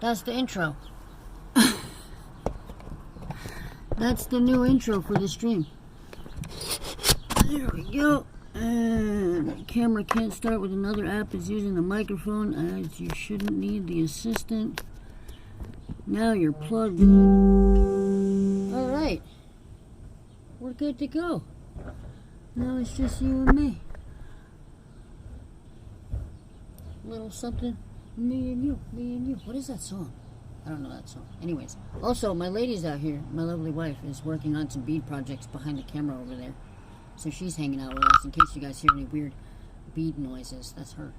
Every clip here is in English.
That's the intro. That's the new intro for the stream. There we go. And the camera can't start with another app. It's using the microphone, as you shouldn't need the assistant. Now you're plugged in. Alright. We're good to go. Now it's just you and me. Little something. Me and you. Me and you. What is that song? I don't know that song. Anyways. Also, my lady's out here. My lovely wife is working on some bead projects behind the camera over there. So she's hanging out with us in case you guys hear any weird bead noises. That's her.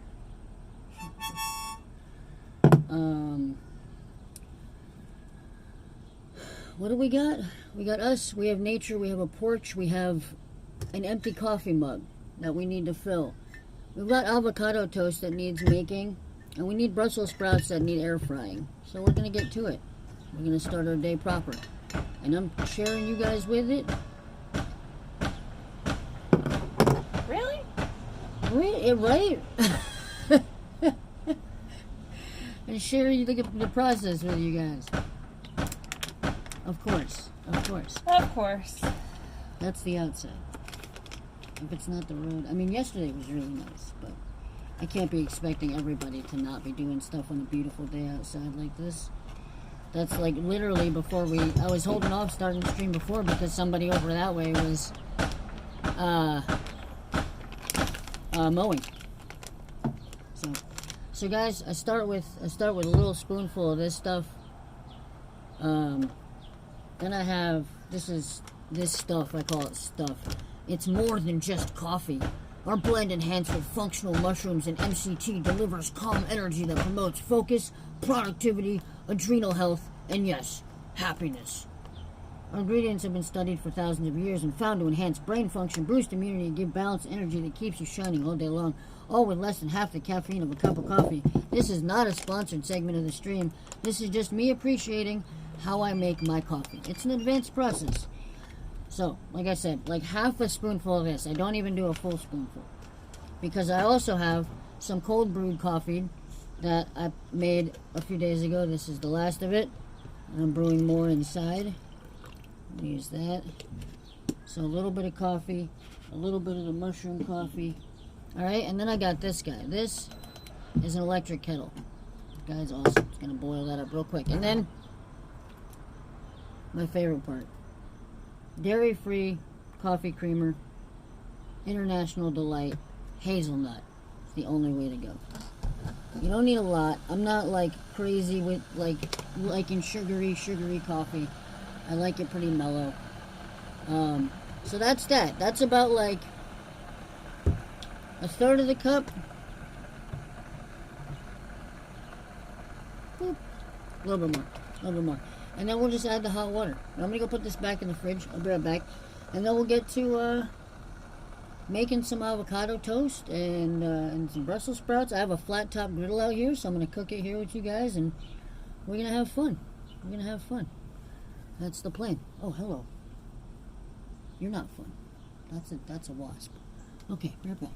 What do we got? We got us. We have nature. We have a porch. We have an empty coffee mug that we need to fill. We've got avocado toast that needs making. And we need Brussels sprouts that need air frying. So we're going to get to it. We're going to start our day proper. And I'm sharing you guys with it. Really? Right? And sharing the process with you guys. Of course. Of course. Of course. That's the outside. If it's not the road. I mean, yesterday was really nice, but I can't be expecting everybody to not be doing stuff on a beautiful day outside like this. That's like literally before I was holding off starting the stream before because somebody over that way was mowing. So guys, I start with a little spoonful of this stuff. Then I have this stuff. I call it stuff. It's more than just coffee. Our blend enhanced with functional mushrooms and MCT delivers calm energy that promotes focus, productivity, adrenal health, and yes, happiness. Our ingredients have been studied for thousands of years and found to enhance brain function, boost immunity, and give balanced energy that keeps you shining all day long, all with less than half the caffeine of a cup of coffee. This is not a sponsored segment of the stream. This is just me appreciating how I make my coffee. It's an advanced process. So, like I said, like half a spoonful of this. I don't even do a full spoonful. Because I also have some cold brewed coffee that I made a few days ago. This is the last of it. And I'm brewing more inside. Use that. So a little bit of coffee, a little bit of the mushroom coffee. Alright, and then I got this guy. This is an electric kettle. This guy's awesome. It's going to boil that up real quick. And then, my favorite part. Dairy-free coffee creamer, International Delight, hazelnut. It's the only way to go. You don't need a lot. I'm not like crazy with liking sugary coffee. I like it pretty mellow. So that's that. That's about like a third of the cup. Boop. A little bit more. And then we'll just add the hot water. I'm going to go put this back in the fridge. I'll be right back. And then we'll get to making some avocado toast and some Brussels sprouts. I have a flat top griddle out here, so I'm going to cook it here with you guys. And we're going to have fun. That's the plan. Oh, hello. You're not fun. That's a wasp. Okay, be right back.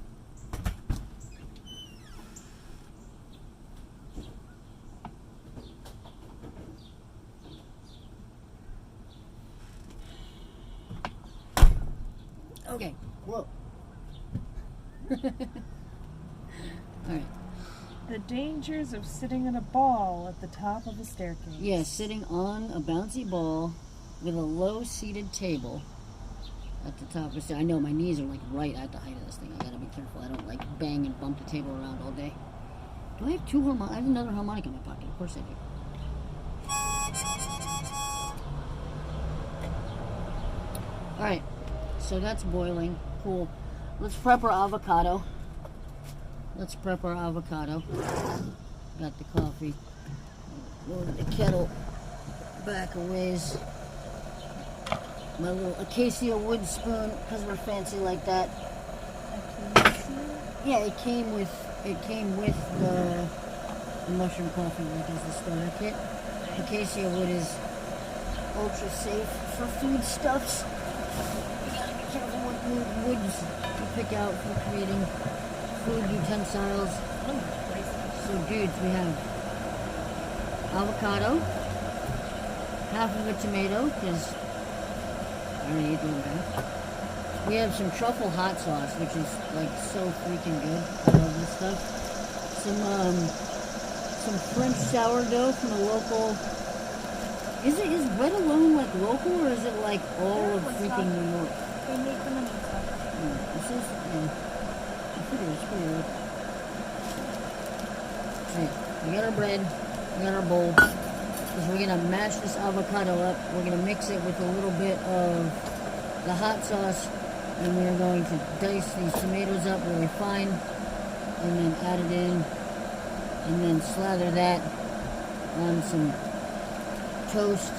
Okay, whoa. Alright. The dangers of sitting on a ball at the top of a staircase. Yeah, sitting on a bouncy ball with a low-seated table at the top of the stairs. I know my knees are like right at the height of this thing. I gotta be careful. I don't like bang and bump the table around all day. Do I have two harmonicas? I have another harmonica in my pocket. Of course I do. Alright. So that's boiling. Cool. Let's prep our avocado. Got the coffee. Lower the kettle back a ways. My little acacia wood spoon, because we're fancy like that. Yeah, it came with the mushroom coffee, like as the starter kit. Acacia wood is ultra safe for foodstuffs. Careful what woods you pick out for creating food utensils. So dudes, we have avocado, half of a tomato, because I already ate the other half. We have some truffle hot sauce, which is like so freaking good. I love this stuff. Some French sourdough from a local. Is Bread Alone like local, or is it like all of freaking New York? They make them in Utah. This is, I figure it's pretty local. So, we got our bread, we got our bowl. Because we're gonna mash this avocado up. We're gonna mix it with a little bit of the hot sauce, and we're going to dice these tomatoes up really fine, and then add it in, and then slather that on some toast.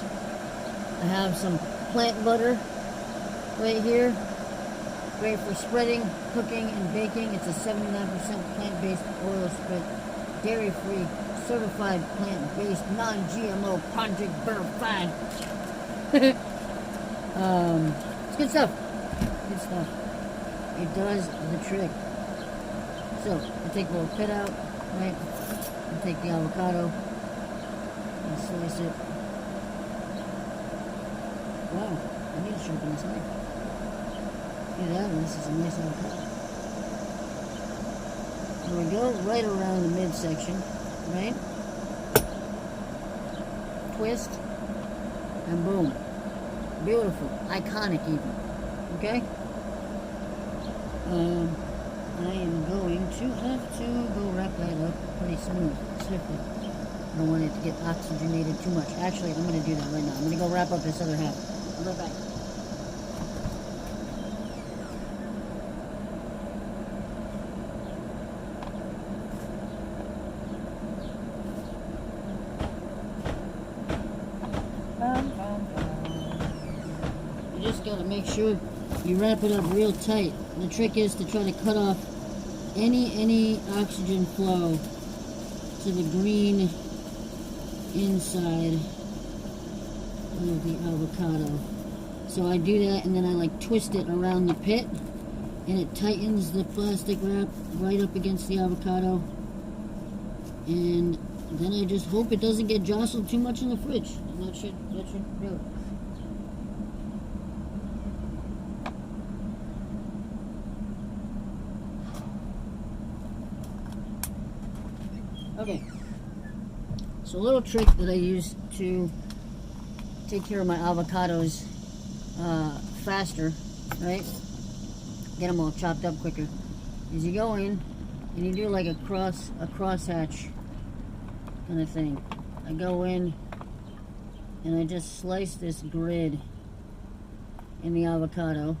I have some plant butter right here, great for spreading, cooking, and baking. It's a 79% plant-based oil spread, dairy-free, certified plant-based, non-GMO, project verified. It's good stuff. Good stuff. It does the trick. So, I take a little pit out, right? I take the avocado and slice it. Wow, I need to sharpen this knife. See that? This is a nice avocado. There we go, right around the midsection, right? Twist, and boom. Beautiful, iconic even. Okay? I am going to have to go wrap that up pretty smooth, swiftly. I don't want it to get oxygenated too much. Actually, I'm going to do that right now. I'm going to go wrap up this other half. I'll be right back. You just got to make sure you wrap it up real tight. The trick is to try to cut off any oxygen flow to the green inside of the avocado. So I do that, and then I like twist it around the pit, and it tightens the plastic wrap right up against the avocado. And then I just hope it doesn't get jostled too much in the fridge, and that should do it. Okay, so a little trick that I use to take care of my avocados faster, right? Get them all chopped up quicker. Is you go in and you do like a crosshatch kind of thing. I go in and I just slice this grid in the avocado.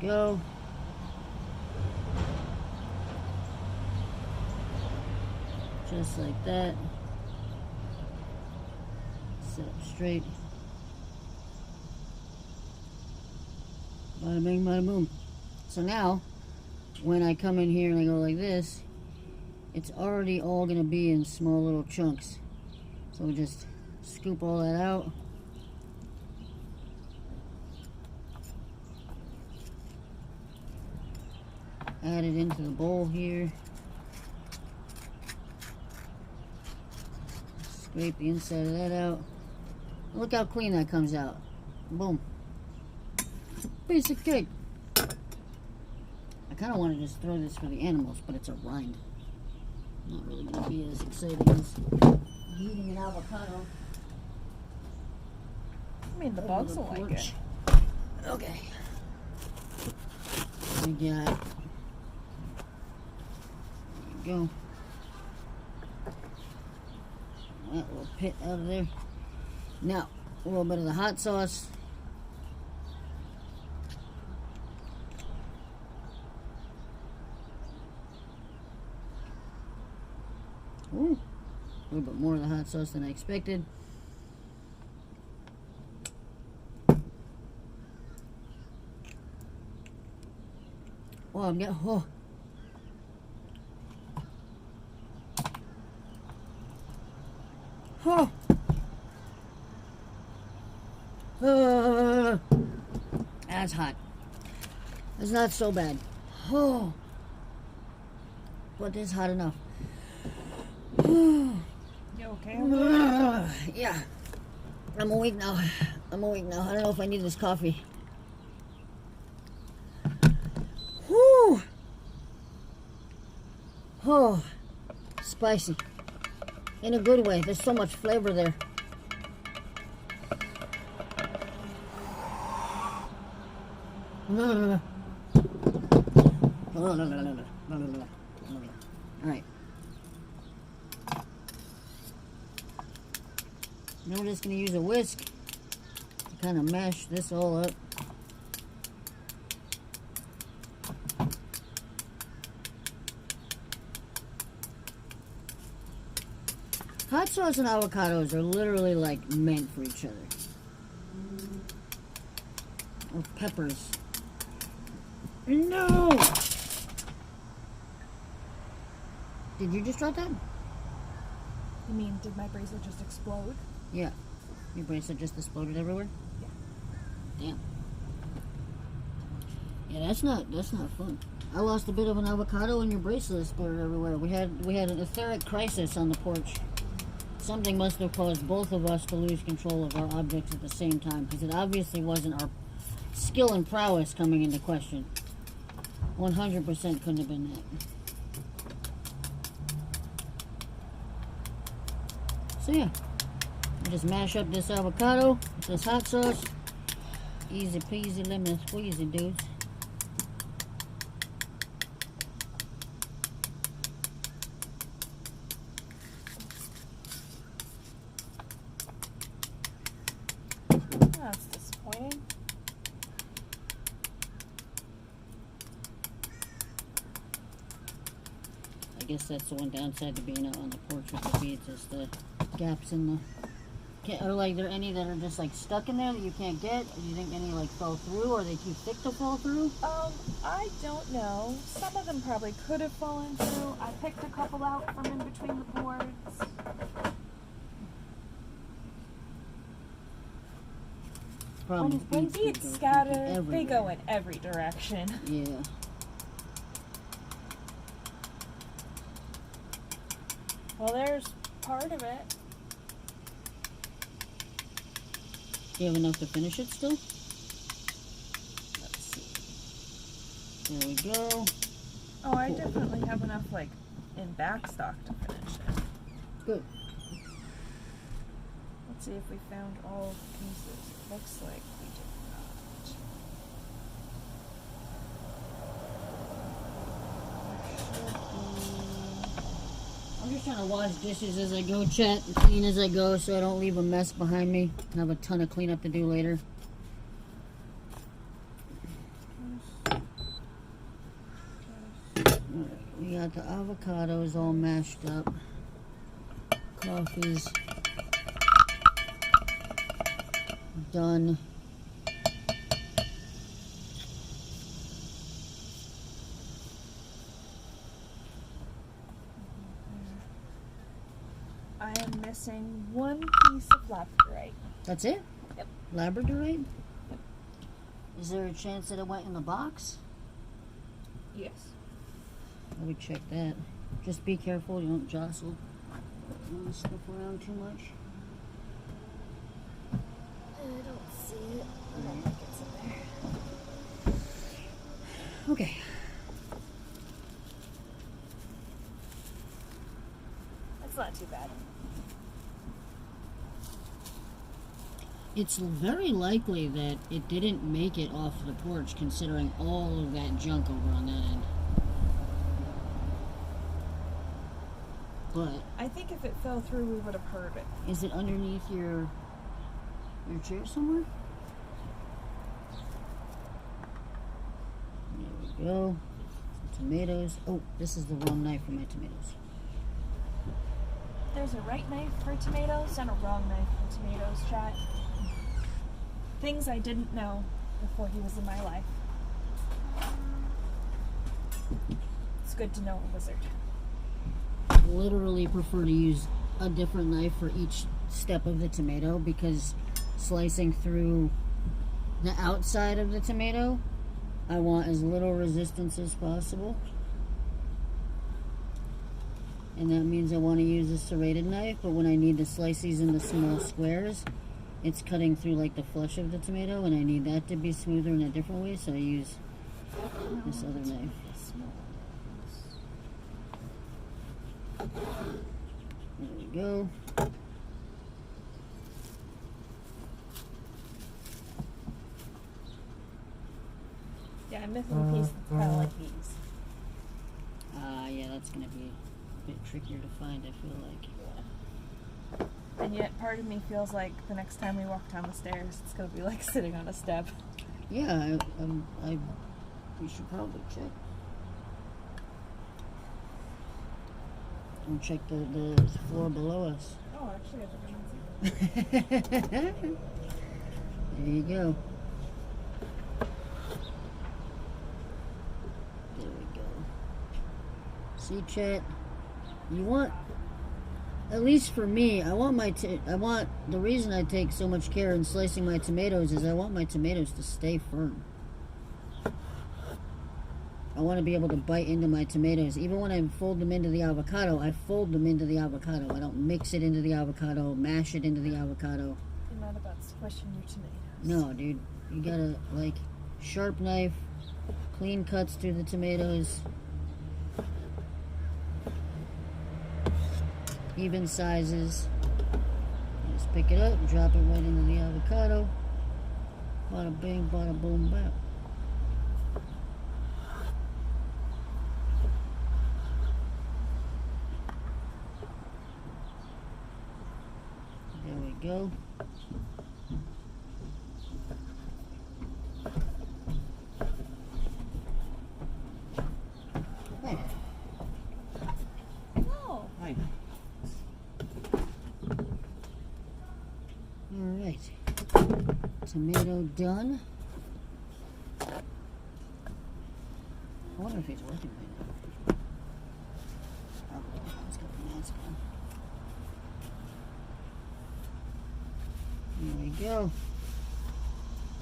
Go. Just like that. Sit up straight. Bada bing, bada boom. So now, when I come in here and I go like this, it's already all going to be in small little chunks. So we just scoop all that out. Add it into the bowl here. Scrape the inside of that out. Look how clean that comes out. Boom. Piece of cake. I kind of want to just throw this for the animals, but it's a rind. Not really going to be as exciting as eating an avocado. I mean, the bugs will like it. Okay. We got... Go. That little pit out of there. Now, a little bit of the hot sauce. Ooh, a little bit more of the hot sauce than I expected. Oh, I'm getting... Oh. Oh. That's hot. It's not so bad. Oh, but it's hot enough. You okay? Yeah. I'm awake now. I don't know if I need this coffee. Whew. Oh, spicy. In a good way. There's so much flavor there. All right. Now we're just going to use a whisk to kind of mash this all up. Hot sauce and avocados are literally like meant for each other. Or peppers. No! Did you just drop that? You mean, did my bracelet just explode? Yeah. Your bracelet just exploded everywhere? Yeah. Damn. Yeah, that's not fun. I lost a bit of an avocado and your bracelet exploded everywhere. We had an etheric crisis on the porch. Something must have caused both of us to lose control of our objects at the same time, because it obviously wasn't our skill and prowess coming into question. 100% couldn't have been that. So yeah, we just mash up this avocado with this hot sauce. Easy peasy lemon squeezy, dudes. That's disappointing. I guess that's the one downside to being out on the porch with the beads, is the gaps in the... Are like there any that are just like stuck in there that you can't get? Do you think any like fell through, or are they too thick to fall through? I don't know. Some of them probably could have fallen through. I picked a couple out from in between the boards. When beads scatter, they go in every direction. Yeah. Well, there's part of it. Do you have enough to finish it still? Let's see. There we go. Oh, I definitely have enough, like, in back stock to finish it. Good. Let's see if we found all of the pieces. It looks like we did not. I'm just trying to wash dishes as I go, chat, and clean as I go, so I don't leave a mess behind me. I have a ton of cleanup to do later. We got the avocados all mashed up. Coffee's done. I am missing one piece of labradorite. That's it? Yep. Labradorite? Yep. Is there a chance that it went in the box? Yes. I would check that. Just be careful, you don't jostle. Don't stuff around too much. I don't see it. I don't think it's in there. Okay. That's not too bad. It's very likely that it didn't make it off the porch, considering all of that junk over on that end. But I think if it fell through, we would have heard it. is it underneath your chair somewhere? There we go. Some tomatoes. Oh, this is the wrong knife for my tomatoes. There's a right knife for tomatoes and a wrong knife for tomatoes, chat. Things I didn't know before he was in my life. It's good to know a wizard. Literally prefer to use a different knife for each step of the tomato, because slicing through the outside of the tomato I want as little resistance as possible. And that means I want to use a serrated knife, but when I need to slice these into small squares, it's cutting through like the flesh of the tomato, and I need that to be smoother in a different way, so I use this other knife. There we go. Yeah, I'm missing a piece that's kind of like these. Yeah, that's going to be a bit trickier to find, I feel like. Yeah. And yet part of me feels like the next time we walk down the stairs, it's going to be like sitting on a step. Yeah, we should probably check. And check the floor below us. Oh, actually, I think I There you go. There we go. See, chat, you want, at least for me, I want the reason I take so much care in slicing my tomatoes is I want my tomatoes to stay firm. I want to be able to bite into my tomatoes. Even when I fold them into the avocado, I fold them into the avocado. I don't mix it into the avocado, mash it into the avocado. You're not about squishing your tomatoes. No, dude. You gotta, like, sharp knife, clean cuts through the tomatoes. Even sizes. Just pick it up, drop it right into the avocado. Bada bing, bada boom, bap. There we go. Hey. No. Hi. Alright. Tomato done. I wonder if he's working right now. Oh, let's get the mask on. There we go.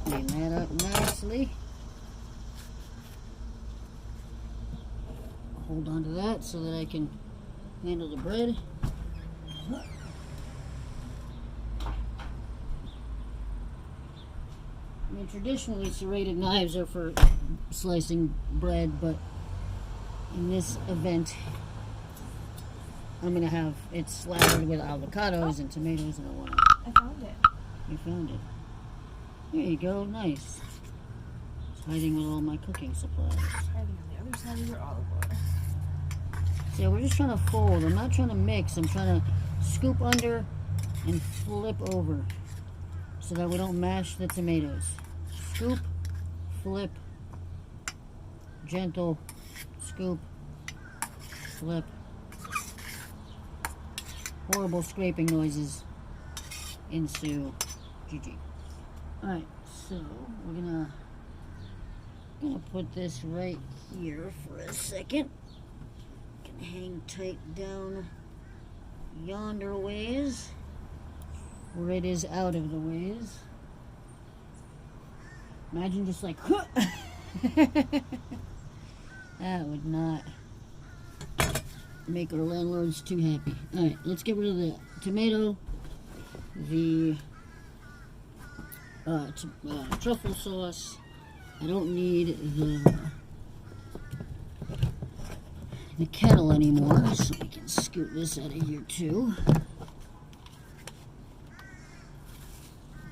Clean that up nicely. Hold on to that so that I can handle the bread. I mean, traditionally serrated knives are for slicing bread, but in this event, I'm gonna have it slathered with avocados and tomatoes, and I want to. I found it. You found it. There you go. Nice. It's hiding with all my cooking supplies. Hiding on the other side of your olive oil. So we're just trying to fold. I'm not trying to mix. I'm trying to scoop under and flip over so that we don't mash the tomatoes. Scoop, flip, gentle, scoop, flip. Horrible scraping noises ensue. GG. Alright, so we're gonna put this right here for a second. Can hang tight down yonder ways, where it is out of the ways. Imagine just like, that would not make our landlords too happy. Alright, let's get rid of the tomato, the truffle sauce. I don't need the kettle anymore, so we can scoot this out of here too.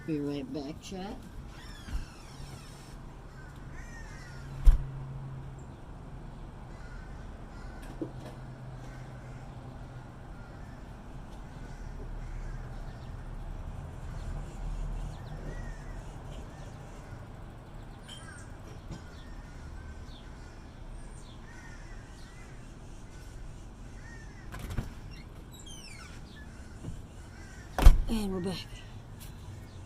Be right back, chat. And we're back.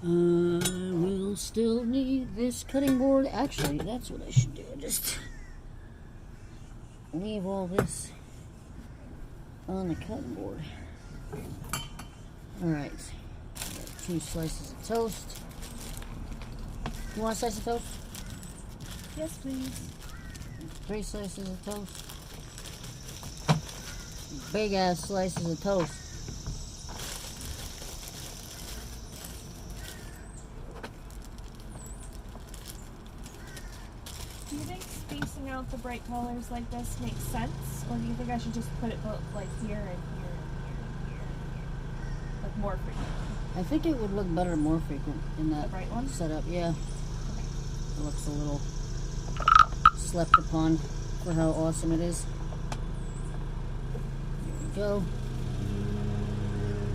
We'll still need this cutting board. Actually, that's what I should do. Just leave all this on the cutting board. Alright. 2 slices of toast. You want a slice of toast? Yes, please. 3 slices of toast. Big ass slices of toast. Do you think spacing out the bright colors like this makes sense? Or do you think I should just put it like here and here and here and here and here? Like more frequent? I think it would look better more frequent in that The bright one? setup, yeah. Okay. It looks a little slept upon for how awesome it is. There we go.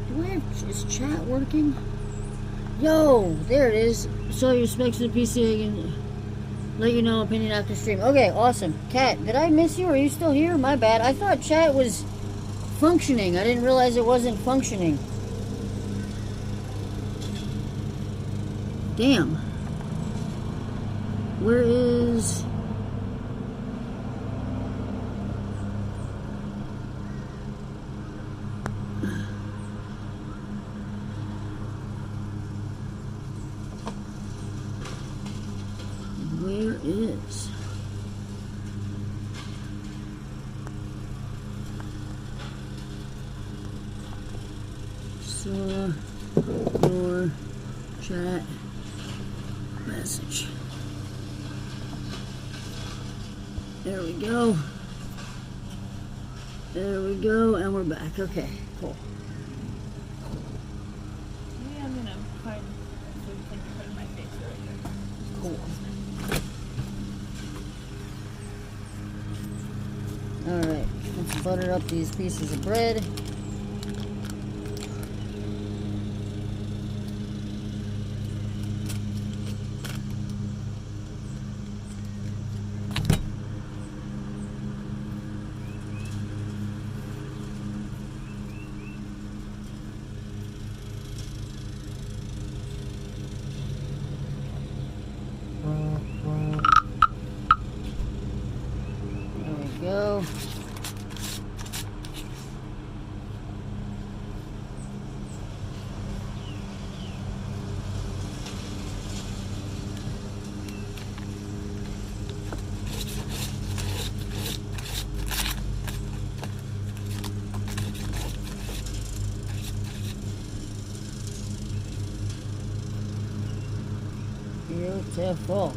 Do I have, is chat working? Yo, there it is. Show your specs of the PC. I can let you know opinion after stream. Okay, awesome. Kat, did I miss you? Are you still here? My bad. I thought chat was functioning. I didn't realize it wasn't functioning. Damn. Where is... Where is... Saw your chat message. There we go. There we go, and we're back. Okay, cool. Maybe I'm gonna find a food thing to put in my face right here. Cool. Alright, let's butter up these pieces of bread. Go. Beautiful.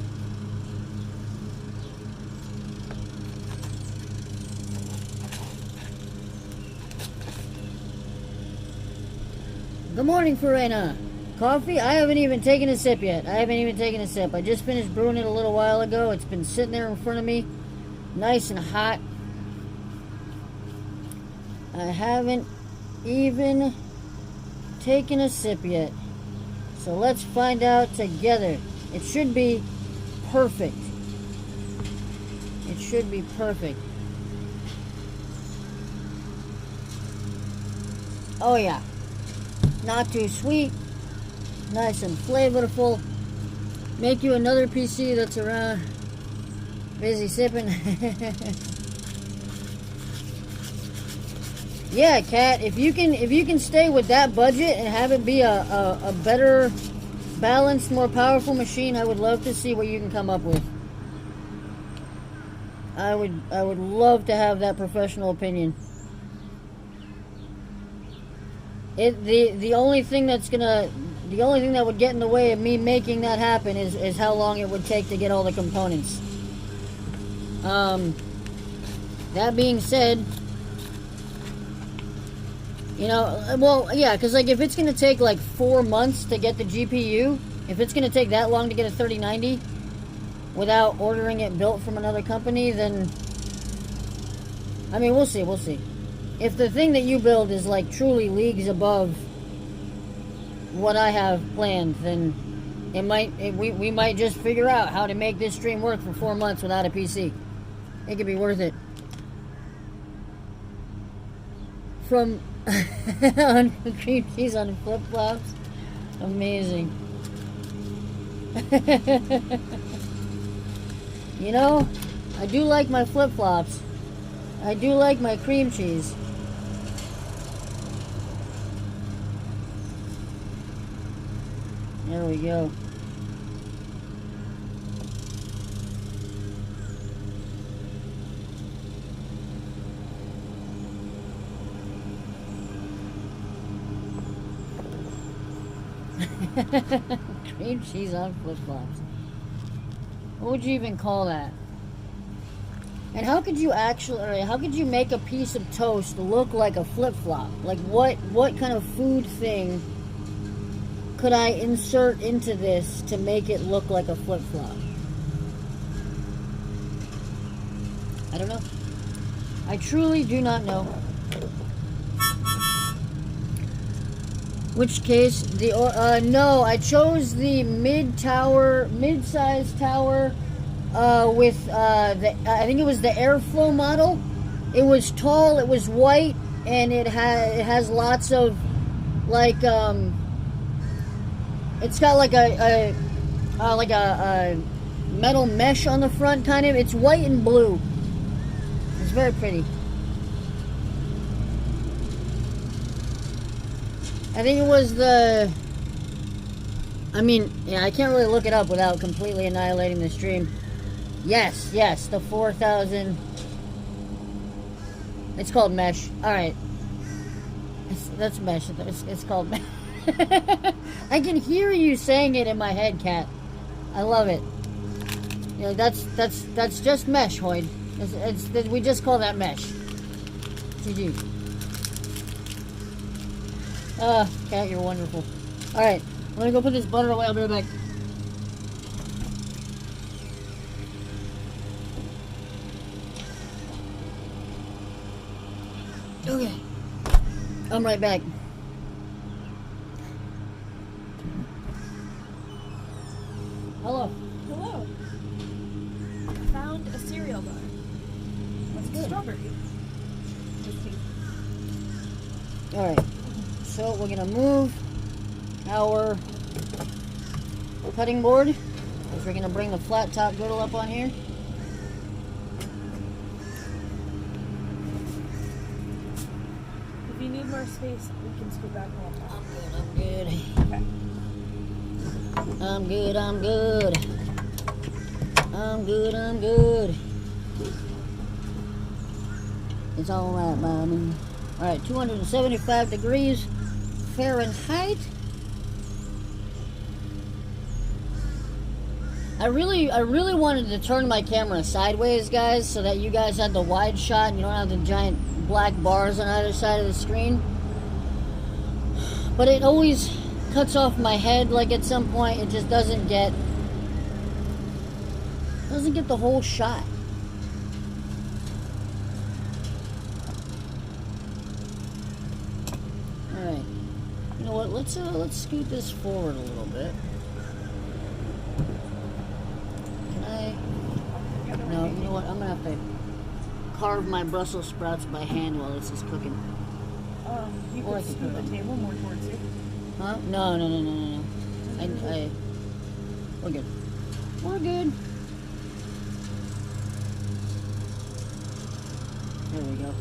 Good morning, Farina. Coffee? I haven't even taken a sip yet. I just finished brewing it a little while ago. It's been sitting there in front of me, nice and hot. I haven't even taken a sip yet. So let's find out together. It should be perfect. It should be perfect. Oh yeah. Not too sweet, nice and flavorful. Make you another PC that's around, busy sipping. Yeah, Kat, if you can stay with that budget and have it be a better, balanced, more powerful machine, I would love to see what you can come up with. I would love to have that professional opinion. The only thing that would get in the way of me making that happen is how long it would take to get all the components. That being said, you know, well, yeah, because like if it's gonna take like 4 months to get the GPU, if it's gonna take that long to get a 3090 without ordering it built from another company, then I mean, we'll see. If the thing that you build is like truly leagues above what I have planned, then we might just figure out how to make this stream work for 4 months without a PC. It could be worth it. From on cream cheese on flip flops, amazing. You know, I do like my flip flops. I do like my cream cheese. There we go. Cream cheese on flip-flops. What would you even call that? And how could you how could you make a piece of toast look like a flip-flop? Like what kind of food thing could I insert into this to make it look like a flip-flop? I don't know. I truly do not know. Which case, no, I chose the mid-sized tower, with, I think it was the airflow model. It was tall, it was white, and it has lots of, like, it's got like a metal mesh on the front, kind of. It's white and blue. It's very pretty. I think it was I can't really look it up without completely annihilating the stream. Yes, the 4000. It's called mesh. Alright. That's mesh. It's called mesh. I can hear you saying it in my head, Kat. I love it. You know, that's just mesh, Hoyd. We just call that mesh. GG. Kat, you're wonderful. Alright, I'm gonna go put this butter away. I'll be right back. Okay. I'm right back. Hello. Hello. Found a cereal bar. That's good. Strawberry. Just taste. Alright. So we're gonna move our cutting board, because we're gonna bring the flat top griddle up on here. If you need more space, we can scoot back a little more. I'm good. Okay. I'm good. It's alright, mommy. Alright, 275 degrees Fahrenheit. I really wanted to turn my camera sideways, guys, so that you guys had the wide shot and you don't have the giant black bars on either side of the screen. But it always cuts off my head, like at some point it just doesn't get the whole shot. Alright. You know what, let's scoot this forward a little bit. Can I? No, you know what, I'm gonna have to carve my Brussels sprouts by hand while this is cooking. You Or I could could scoot put the them. table more towards you. Huh? No. We're good. We're good. There we go.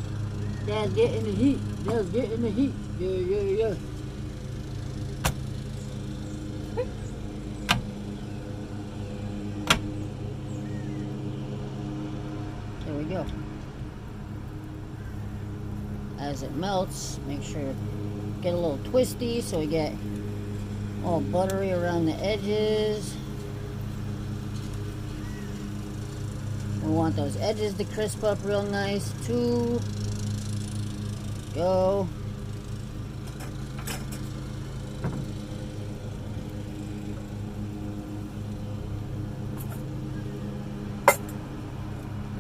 Dad's getting the heat. Dad's getting the heat. Yeah. There we go. As it melts, make sure to get a little twisty so we get all buttery around the edges. We want those edges to crisp up real nice too. Go.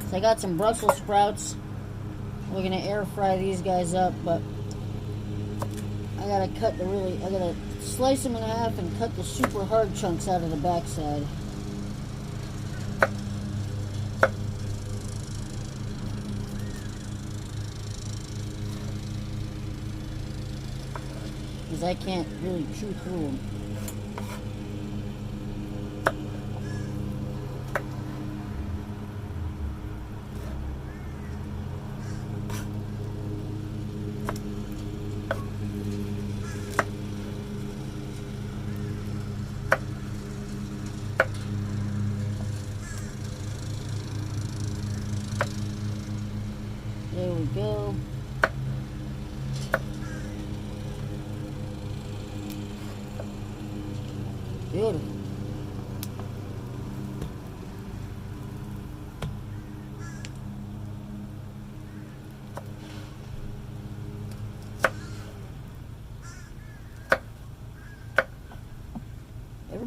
So I got some Brussels sprouts. We're gonna air fry these guys up, but I gotta slice them in half and cut the super hard chunks out of the backside. Because I can't really chew through them. There we go.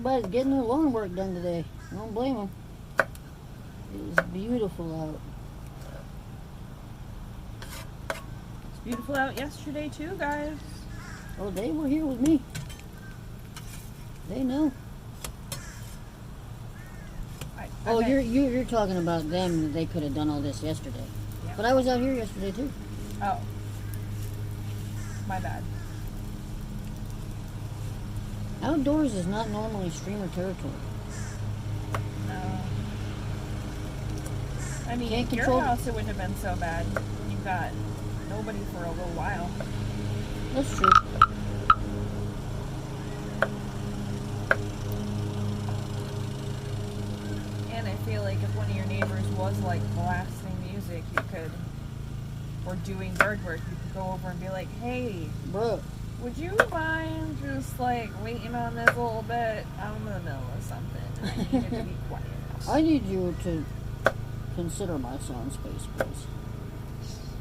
everybody's getting their lawn work done today. I don't blame them. It is beautiful out. It's beautiful out yesterday too, guys. Oh, they were here with me. They know. Oh, you're talking about them, that they could have done all this yesterday. Yeah. But I was out here yesterday too. Oh. My bad. Outdoors is not normally streamer territory. No. I mean, Can't your control- house, it wouldn't have been so bad. You've got nobody for a little while. That's true. And I feel like if one of your neighbors was like blasting music, you could, or doing yard work, you could go over and be like, hey, Bro, would you mind just like waiting on this a little bit? I'm in the middle of something. And I need it to be quiet. I need you to consider my sound space, please.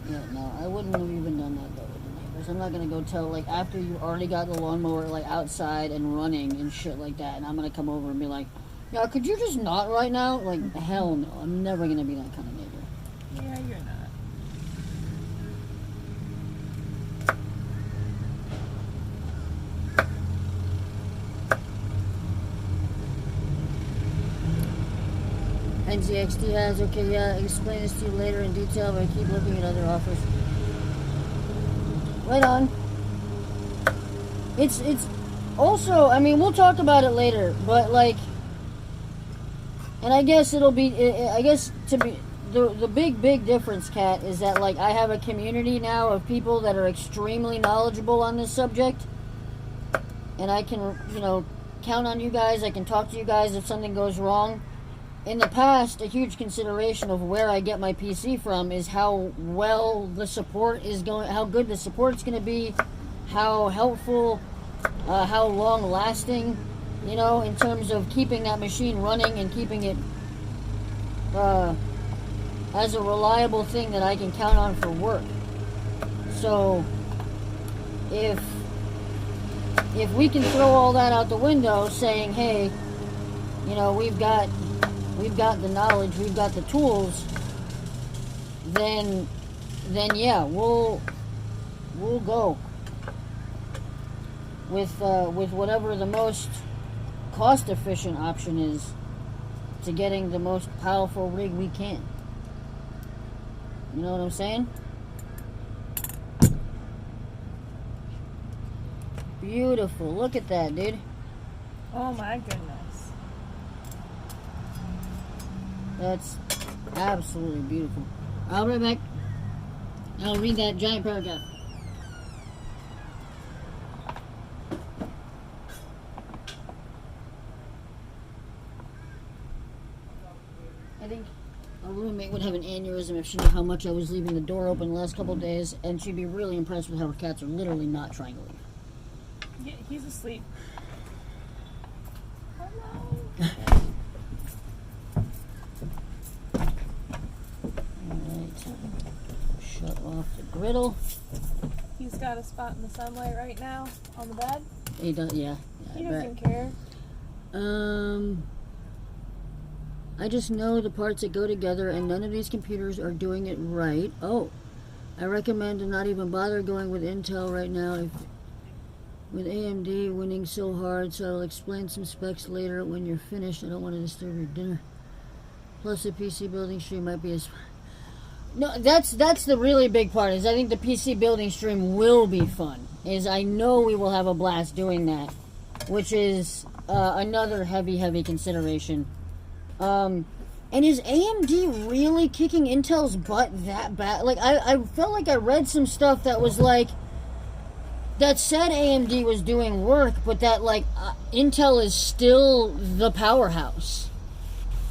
Yeah, no, I wouldn't have even done that though with the neighbors. I'm not gonna go tell, like, after you already got the lawnmower like outside and running and shit like that, and I'm gonna come over and be like, yeah, could you just not right now? Like, hell no, I'm never gonna be that kind of neighbor. Yeah, you're not. NZXT has, okay, yeah, explain this to you later in detail, but I keep looking at other offers. Right on. It's also, I mean, we'll talk about it later, but like, and I guess it'll be, I guess to be, the big difference, Kat, is that like I have a community now of people that are extremely knowledgeable on this subject, and I can, you know, count on you guys, I can talk to you guys if something goes wrong. In the past, a huge consideration of where I get my PC from is how well the support is going, how good the support's going to be, how helpful, how long lasting, you know, in terms of keeping that machine running and keeping it as a reliable thing that I can count on for work. So, if we can throw all that out the window saying, hey, you know, we've got the knowledge, we've got the tools, then yeah, we'll go with whatever the most cost efficient option is to getting the most powerful rig we can. You know what I'm saying? Beautiful. Look at that, dude. Oh my goodness. That's absolutely beautiful. I'll be right back. I'll read that giant paragraph. I think our roommate would have an aneurysm if she knew how much I was leaving the door open the last couple of days, and she'd be really impressed with how her cats are literally not trying to leave. Yeah, he's asleep. Shut off the griddle. He's got a spot in the sunlight right now on the bed. He does, yeah. He doesn't care. I just know the parts that go together, and none of these computers are doing it right. Oh, I recommend to not even bother going with Intel right now. With AMD winning so hard, so I'll explain some specs later when you're finished. I don't want to disturb your dinner. Plus, the PC building stream might be as... No, that's the really big part, is I think the PC building stream will be fun. Is I know we will have a blast doing that, which is another heavy consideration. And is AMD really kicking Intel's butt that bad? Like, I felt like I read some stuff that was like, that said AMD was doing work, but that like Intel is still the powerhouse.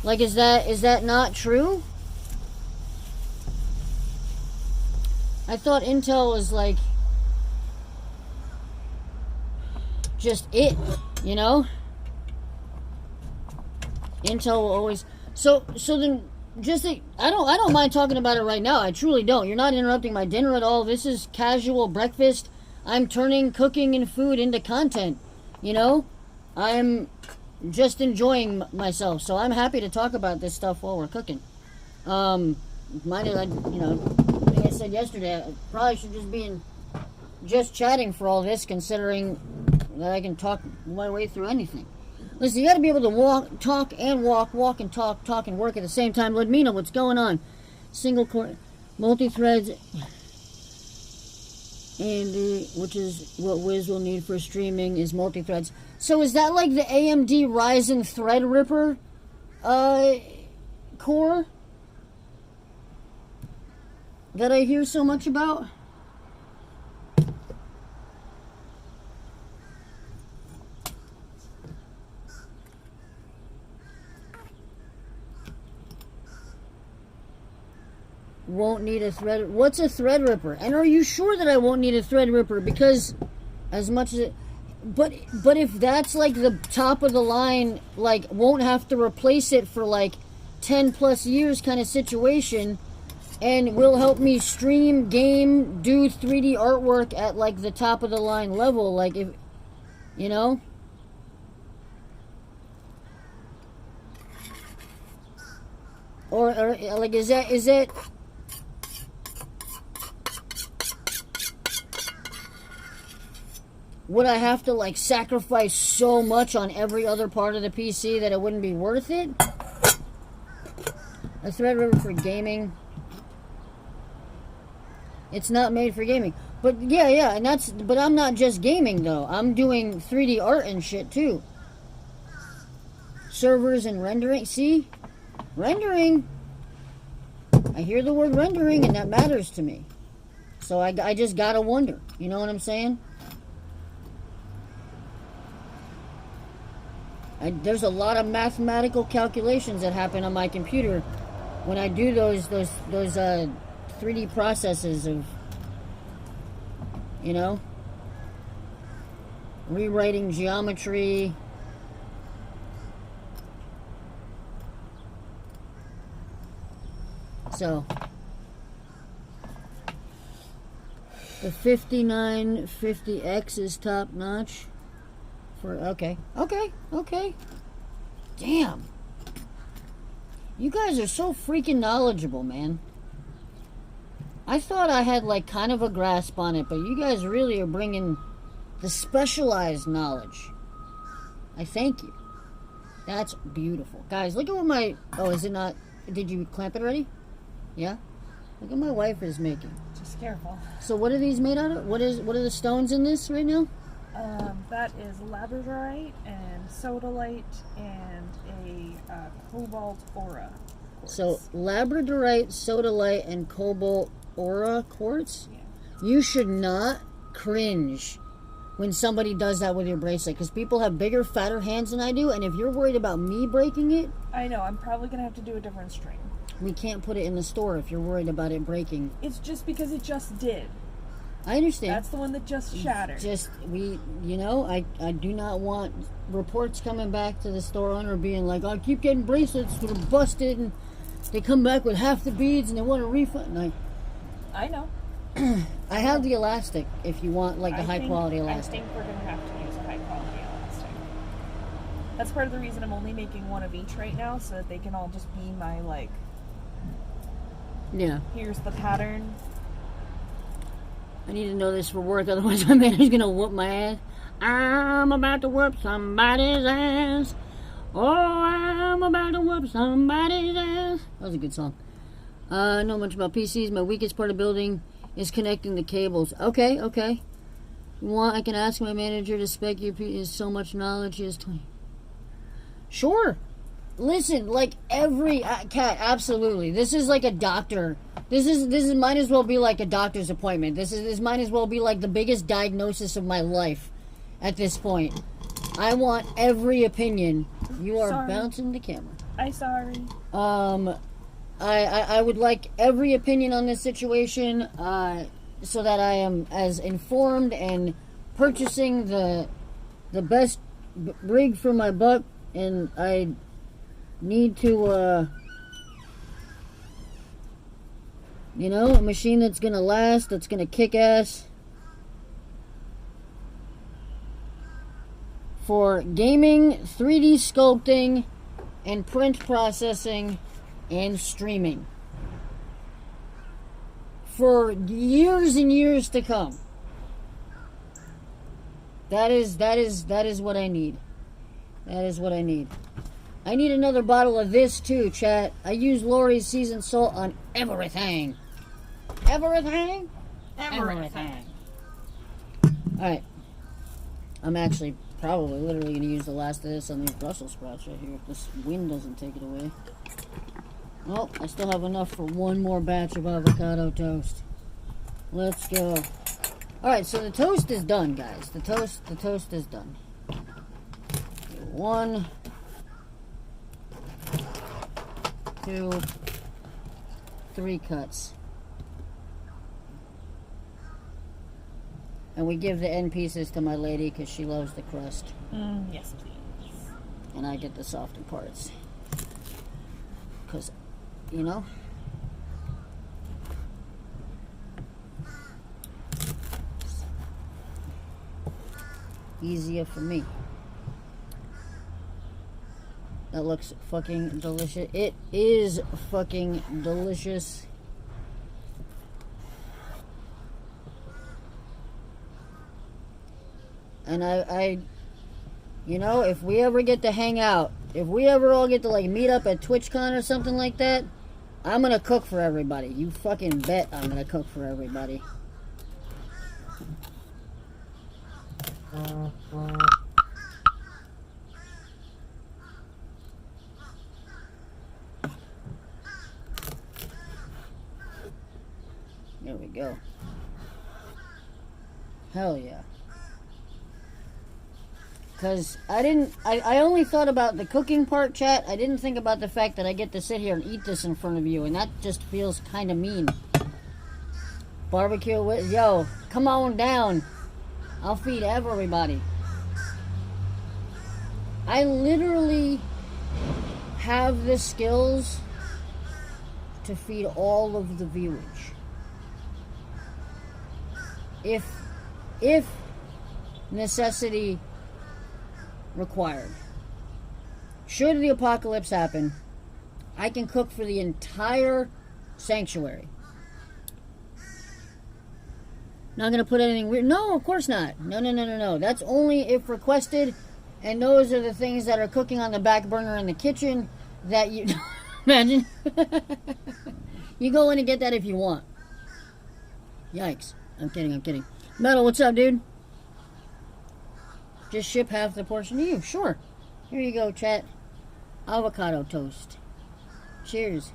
Like, is that not true? I thought Intel was like just it, you know? Intel will always so then just I don't mind talking about it right now. I truly don't. You're not interrupting my dinner at all. This is casual breakfast. I'm turning cooking and food into content, you know? I'm just enjoying myself. So I'm happy to talk about this stuff while we're cooking. Like I said yesterday, I probably should just be just chatting for all this, considering that I can talk my way through anything. Listen, you got to be able to talk and walk and talk and work at the same time. Ludmina, what's going on? Single core, multi-threads, and which is what Wiz will need for streaming is multi-threads. So is that like the AMD Ryzen Threadripper core that I hear so much about? Won't need a thread. What's a Threadripper? And are you sure that I won't need a Threadripper? Because as much as it, but if that's like the top of the line, like won't have to replace it for like 10 plus years kind of situation, and will help me stream, game, do 3D artwork at like the top of the line level, like if you know. Or like is that would I have to like sacrifice so much on every other part of the PC that it wouldn't be worth it? A Threadripper for gaming. It's not made for gaming. But yeah, and but I'm not just gaming though. I'm doing 3D art and shit too. Servers and rendering. See? Rendering. I hear the word rendering and that matters to me. So I just gotta wonder. You know what I'm saying? There's a lot of mathematical calculations that happen on my computer when I do those 3D processes of, you know, rewriting geometry. So the 5950X is top notch. Okay. Damn. You guys are so freaking knowledgeable, man. I thought I had like kind of a grasp on it, but you guys really are bringing the specialized knowledge. I thank you. That's beautiful. Guys, look at what my... Oh, is it not... Did you clamp it already? Yeah? Look what my wife is making. Just careful. So what are these made out of? What are the stones in this right now? That is labradorite and sodalite and a cobalt aura quartz. So labradorite, sodalite, and cobalt aura quartz? Yeah. You should not cringe when somebody does that with your bracelet, because people have bigger, fatter hands than I do, and if you're worried about me breaking it... I know, I'm probably going to have to do a different string. We can't put it in the store if you're worried about it breaking. It's just because it just did. I understand. That's the one that just shattered. I do not want reports coming back to the store owner being like, I keep getting bracelets that are busted and they come back with half the beads and they want a refund. I know. I have the elastic if you want like the high quality elastic. I think we're going to have to use a high quality elastic. That's part of the reason I'm only making one of each right now, so that they can all just be my like... Yeah. Here's the pattern. I need to know this for work, otherwise my manager's gonna whoop my ass. I'm about to whoop somebody's ass. Oh, I'm about to whoop somebody's ass. That was a good song. I know much about PCs. My weakest part of building is connecting the cables. Okay. I can ask my manager to spec your PC. Is so much knowledge. He has 20. Sure. Listen, like every cat, absolutely. This is like a doctor. This is might as well be like a doctor's appointment. This might as well be like the biggest diagnosis of my life at this point. I want every opinion. You are bouncing the camera. I'm sorry. I would like every opinion on this situation, so that I am as informed and purchasing the best rig for my buck, and I need to, a machine that's gonna last, that's gonna kick ass for gaming, 3D sculpting, and print processing and streaming. For years and years to come. That is what I need. That is what I need. I need another bottle of this too, chat. I use Lori's seasoned salt on everything. Everything? Everything. Alright. I'm actually probably literally going to use the last of this on these Brussels sprouts right here if this wind doesn't take it away. Well, I still have enough for one more batch of avocado toast. Let's go. Alright, so the toast is done, guys. The toast is done. 1, 2, 3 cuts. And we give the end pieces to my lady because she loves the crust. Yes, please. And I get the softer parts. Because, you know, easier for me. That looks fucking delicious. It is fucking delicious. And I, you know, if we ever get to hang out, if we ever all get to like meet up at TwitchCon or something like that, I'm gonna cook for everybody. You fucking bet I'm gonna cook for everybody. There we go. Hell yeah. Because I only thought about the cooking part, chat. I didn't think about the fact that I get to sit here and eat this in front of you, and that just feels kind of mean. Barbecue with, yo, come on down. I'll feed everybody. I literally have the skills to feed all of the viewers. If necessity required. Should the apocalypse happen, I can cook for the entire sanctuary. Not gonna put anything weird. No, of course not. No. That's only if requested, and those are the things that are cooking on the back burner in the kitchen that you imagine. You go in and get that if you want. Yikes. I'm kidding. Metal, what's up, dude? Just ship half the portion to you. Sure. Here you go, chat. Avocado toast. Cheers.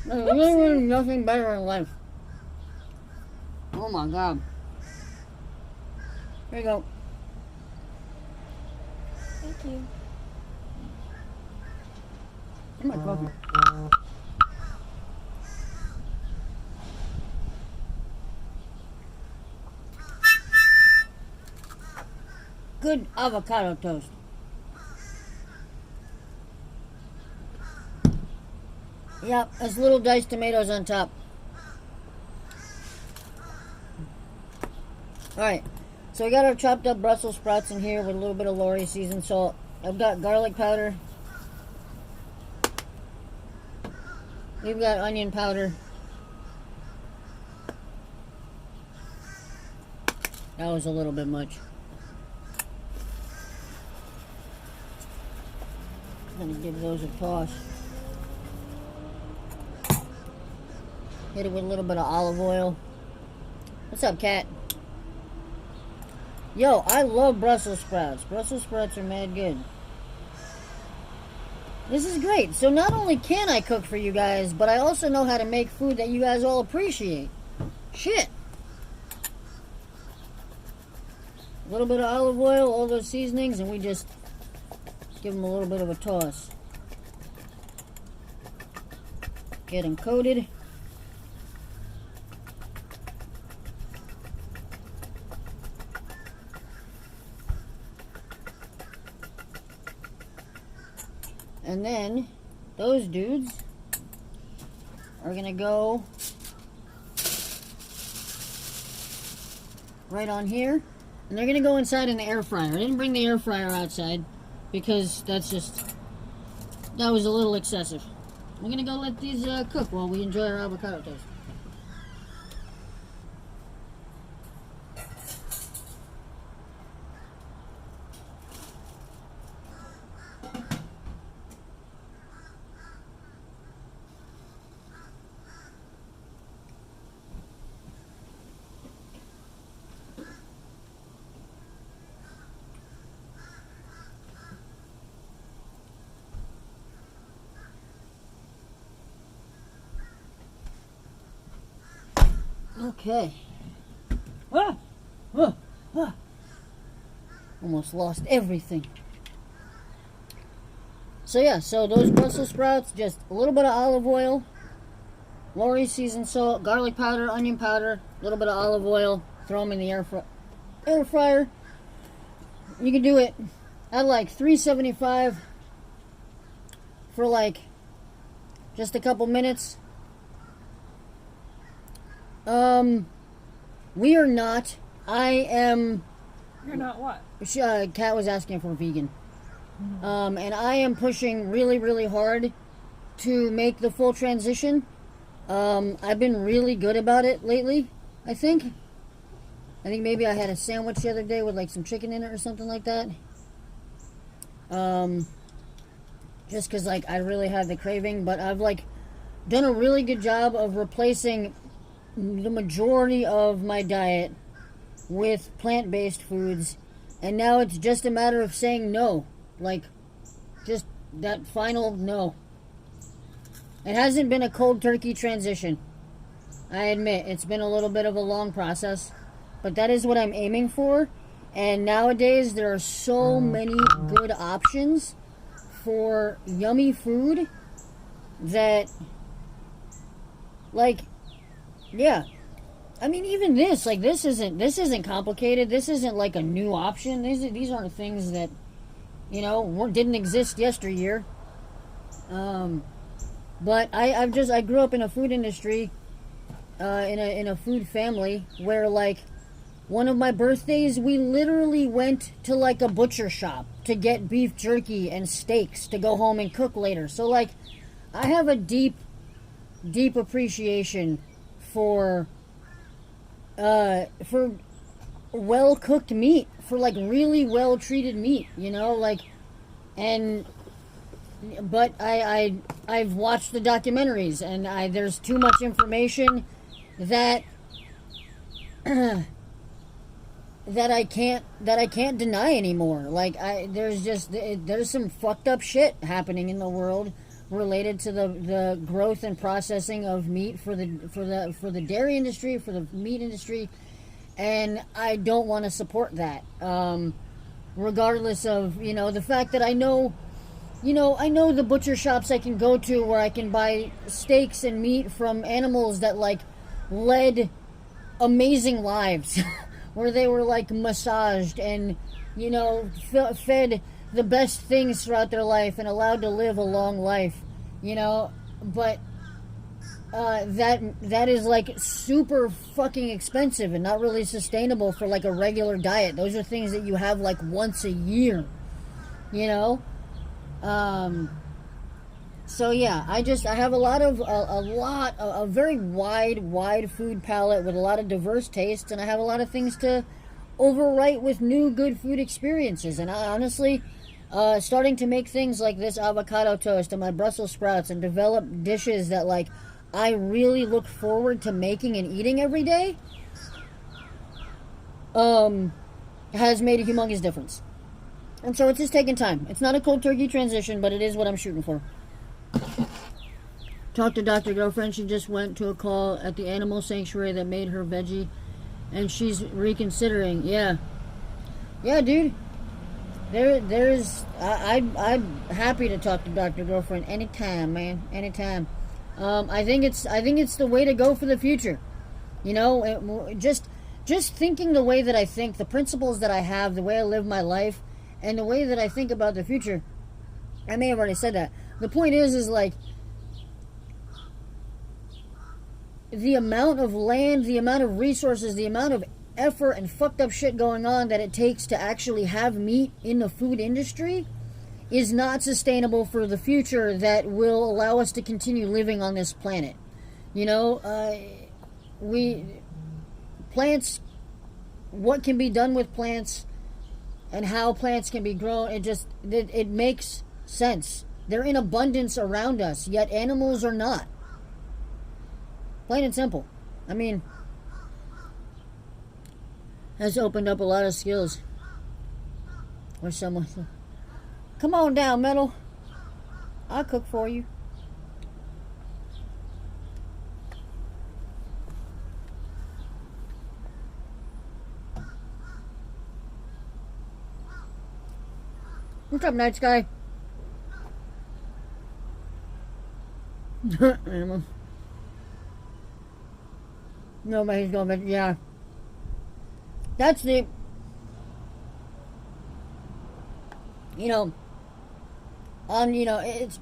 There's literally nothing better in life. Oh my god. Here you go. Thank you. I'm not coffee. Good avocado toast. Yep, there's little diced tomatoes on top. Alright, so we got our chopped up Brussels sprouts in here with a little bit of Lori seasoned salt. I've got garlic powder. We've got onion powder. That was a little bit much. I'm gonna give those a toss. Hit it with a little bit of olive oil. What's up, cat? Yo, I love Brussels sprouts. Brussels sprouts are mad good. This is great. So not only can I cook for you guys, but I also know how to make food that you guys all appreciate. Shit. A little bit of olive oil, all those seasonings, and we just give them a little bit of a toss. Get them coated. And then those dudes are gonna go right on here, and they're gonna go inside in the air fryer. I didn't bring the air fryer outside because that was a little excessive. We're gonna go let these cook while we enjoy our avocado toast. Okay. Almost lost everything. So yeah, so those Brussels sprouts, just a little bit of olive oil, Lorry's seasoned salt, garlic powder, onion powder, a little bit of olive oil, throw them in the air fryer. You can do it at like 375 for like just a couple minutes. We are not. I am. You're not what? Kat was asking for vegan. And I am pushing really, really hard to make the full transition. I've been really good about it lately, I think. Maybe I had a sandwich the other day with like some chicken in it or something like that. Just because like I really had the craving, but I've like done a really good job of replacing the majority of my diet with plant-based foods, and now it's just a matter of saying no, like just that final no. It hasn't been a cold turkey transition, I admit. It's been a little bit of a long process, but that is what I'm aiming for. And nowadays there are so many good options for yummy food that, like, yeah, I mean, even this, like, this isn't complicated. This isn't like a new option. These aren't things that, you know, didn't exist yesteryear. But I grew up in a food industry, in a food family where, like, one of my birthdays, we literally went to like a butcher shop to get beef jerky and steaks to go home and cook later. So, like, I have a deep appreciation for well cooked meat, for like really well treated meat, you know, like, but I've watched the documentaries, and there's too much information that that I can't deny anymore. Like, there's some fucked up shit happening in the world related to the growth and processing of meat for the dairy industry, for the meat industry, and I don't want to support that. Regardless of, you know, the fact that I know the butcher shops I can go to where I can buy steaks and meat from animals that like led amazing lives, where they were like massaged and, you know, fed the best things throughout their life and allowed to live a long life, you know. But that is like super fucking expensive and not really sustainable for like a regular diet. Those are things that you have like once a year, you know. So yeah, I have a very wide food palette with a lot of diverse tastes, and I have a lot of things to overwrite with new good food experiences. And I honestly, starting to make things like this avocado toast and my Brussels sprouts and develop dishes that like I really look forward to making and eating every day, has made a humongous difference. And so it's just taking time. It's not a cold turkey transition, but it is what I'm shooting for. Talked to Dr. Girlfriend. She just went to a call at the animal sanctuary that made her veggie, and she's reconsidering. Yeah, dude. I'm happy to talk to Dr. Girlfriend anytime, man. Anytime. I think it's the way to go for the future. You know, just thinking the way that I think, the principles that I have, the way I live my life, and the way that I think about the future. I may have already said that. The point is like, the amount of land, the amount of resources, the amount of effort and fucked up shit going on that it takes to actually have meat in the food industry is not sustainable for the future that will allow us to continue living on this planet. You know, plants, what can be done with plants and how plants can be grown, it makes sense. They're in abundance around us, yet animals are not. Plain and simple. I mean, has opened up a lot of skills. Or someone, come on down, Metal. I'll cook for you. What's up, night sky? Nobody's going, but yeah. That's the, you know, it's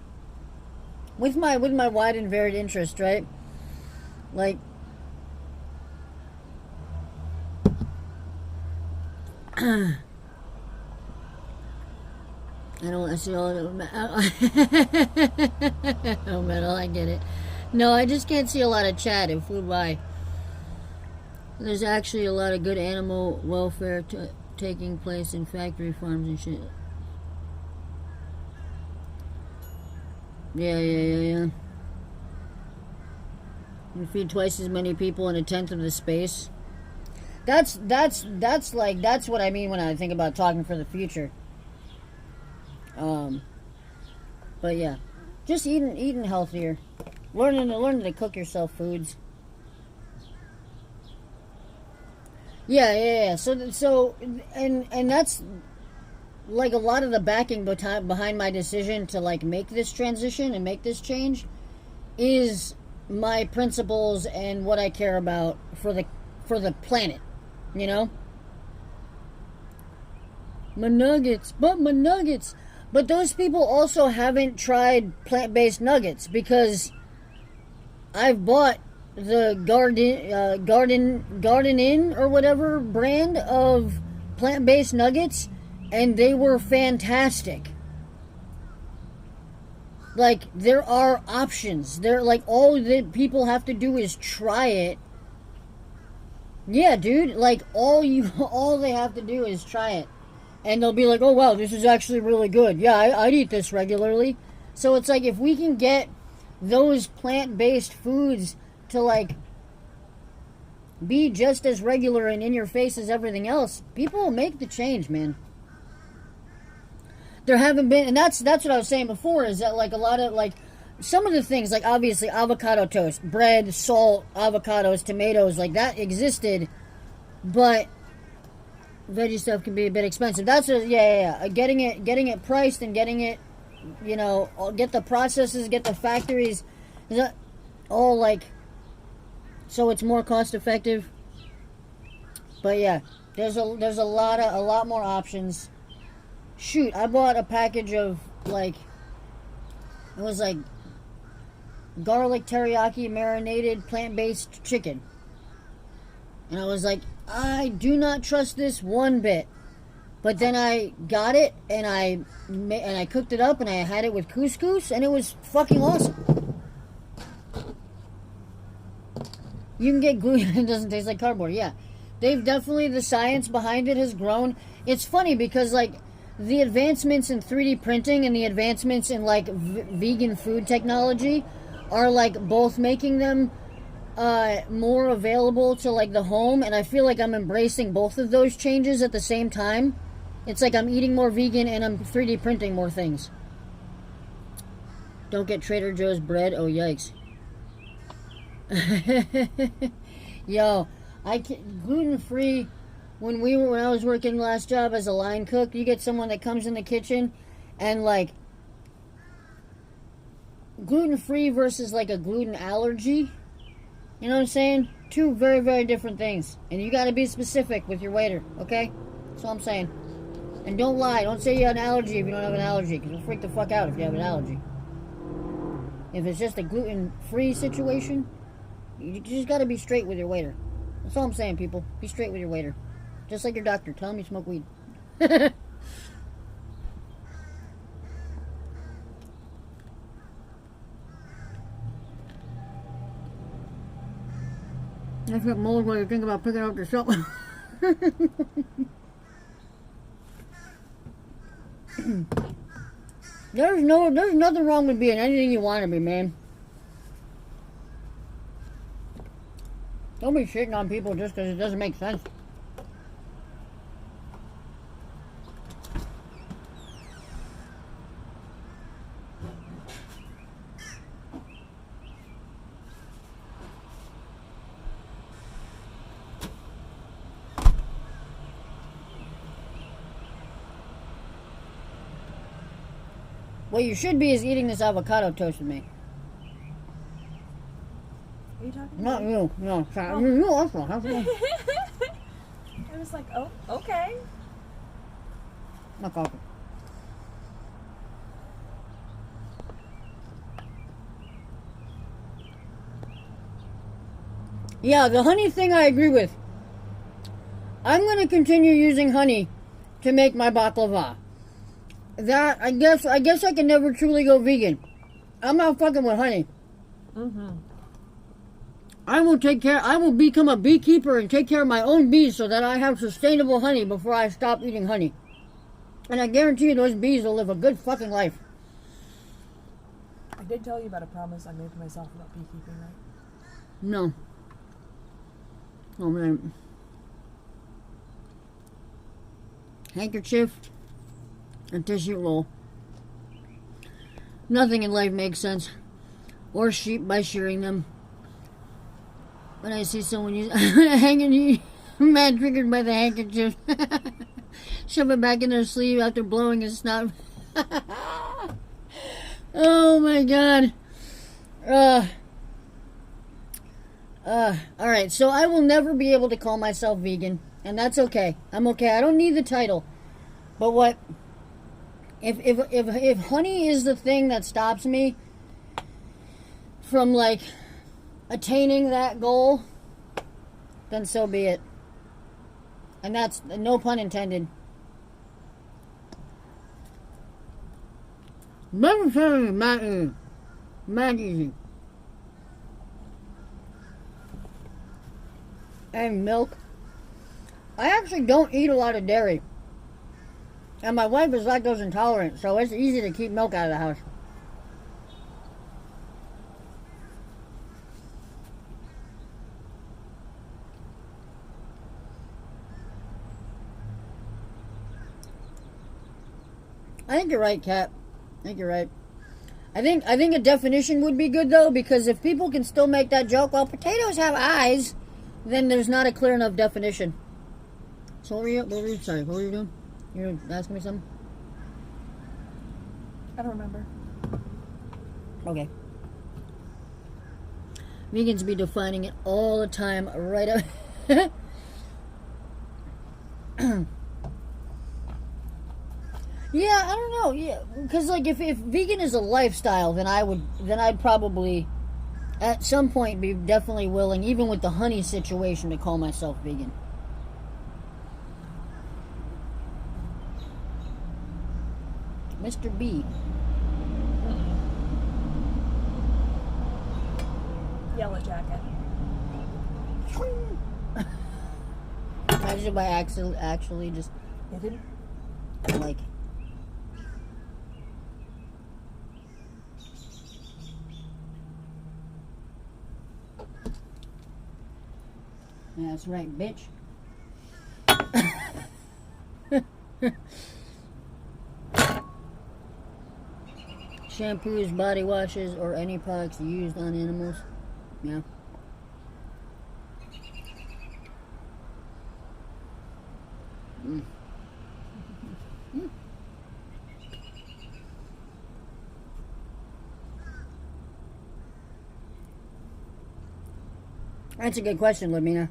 with my wide and varied interest, right? Like, I see all of it. Oh, Metal, I get it. No, I just can't see a lot of chat and food why. There's actually a lot of good animal welfare taking place in factory farms and shit. Yeah. You feed twice as many people in a tenth of the space. That's what I mean when I think about talking for the future. But yeah, just eating healthier, learning to cook yourself foods. Yeah. So, and that's like a lot of the backing behind my decision to like make this transition and make this change is my principles and what I care about for the planet, you know. My nuggets. But those people also haven't tried plant-based nuggets, because I've bought the Garden Inn or whatever brand of plant-based nuggets, and they were fantastic. Like, there are options. They're like, all that people have to do is try it. Yeah, dude, like all they have to do is try it. And they'll be like, oh, wow, this is actually really good. Yeah, I'd eat this regularly. So it's like, if we can get those plant-based foods to, like, be just as regular and in your face as everything else, people will make the change, man. There haven't been, and that's what I was saying before, is that, like, a lot of, like, some of the things, like, obviously, avocado toast, bread, salt, avocados, tomatoes, like, that existed, but veggie stuff can be a bit expensive. That's what, yeah. Getting it priced and getting it, you know, get the processes, get the factories, is that all like, so it's more cost effective. But yeah, there's a lot more options. Shoot, I bought a package of like, it was like garlic teriyaki marinated plant-based chicken, and I was like, I do not trust this one bit. But then I got it, and I cooked it up, and I had it with couscous, and it was fucking awesome. You can get gluten, it doesn't taste like cardboard. Yeah, they've definitely, the science behind it has grown. It's funny because, like, the advancements in 3D printing and the advancements in, like, vegan food technology are, like, both making them more available to, like, the home, and I feel like I'm embracing both of those changes at the same time. It's like I'm eating more vegan and I'm 3D printing more things. Don't get Trader Joe's bread. Oh, yikes. Yo, gluten-free. When I was working last job as a line cook, you get someone that comes in the kitchen and, like, gluten-free versus, like, a gluten allergy. You know what I'm saying? Two very, very different things. And you got to be specific with your waiter, okay? That's all I'm saying. And don't lie. Don't say you have an allergy if you don't have an allergy, because you'll freak the fuck out if you have an allergy. If it's just a gluten-free situation, you just got to be straight with your waiter. That's all I'm saying, people. Be straight with your waiter. Just like your doctor. Tell him you smoke weed. I got mold while you're thinking about picking up yourself. There's nothing wrong with being anything you want to be, man. Don't be shitting on people just because it doesn't make sense. What you should be is eating this avocado toast with me. Are you talking Not about you. No, sorry. Oh. You also have to. I was like, oh, okay. Not coffee. Yeah, the honey thing I agree with. I'm going to continue using honey to make my baklava. That, I guess I can never truly go vegan. I'm not fucking with honey. Mm-hmm. I will become a beekeeper and take care of my own bees so that I have sustainable honey before I stop eating honey. And I guarantee you those bees will live a good fucking life. I did tell you about a promise I made to myself about beekeeping, right? No. Oh man. Handkerchief and tissue roll. Nothing in life makes sense. Or sheep by shearing them. When I see someone hanging, mad triggered by the handkerchief. Shove it back in their sleeve after blowing his snot. Oh my god. Alright, so I will never be able to call myself vegan. And that's okay. I'm okay. I don't need the title. But what... If honey is the thing that stops me from, like, attaining that goal, then so be it. And that's no pun intended. Mad easy. And milk. I actually don't eat a lot of dairy. And my wife is lactose intolerant, so it's easy to keep milk out of the house. I think you're right, Kat. I think you're right. I think a definition would be good, though, because if people can still make that joke, well, potatoes have eyes, then there's not a clear enough definition. So what were you doing? You were asking me something? I don't remember. Okay. Vegans be defining it all the time, right up. Yeah, I don't know. Yeah, because like if vegan is a lifestyle, then I'd probably at some point be definitely willing, even with the honey situation, to call myself vegan. Mr. B. Yellow jacket. Imagine if I actually just Hidden? like. That's right, bitch. Shampoos, body washes, or any products used on animals. Yeah. Mm. Mm. That's a good question, Lamina.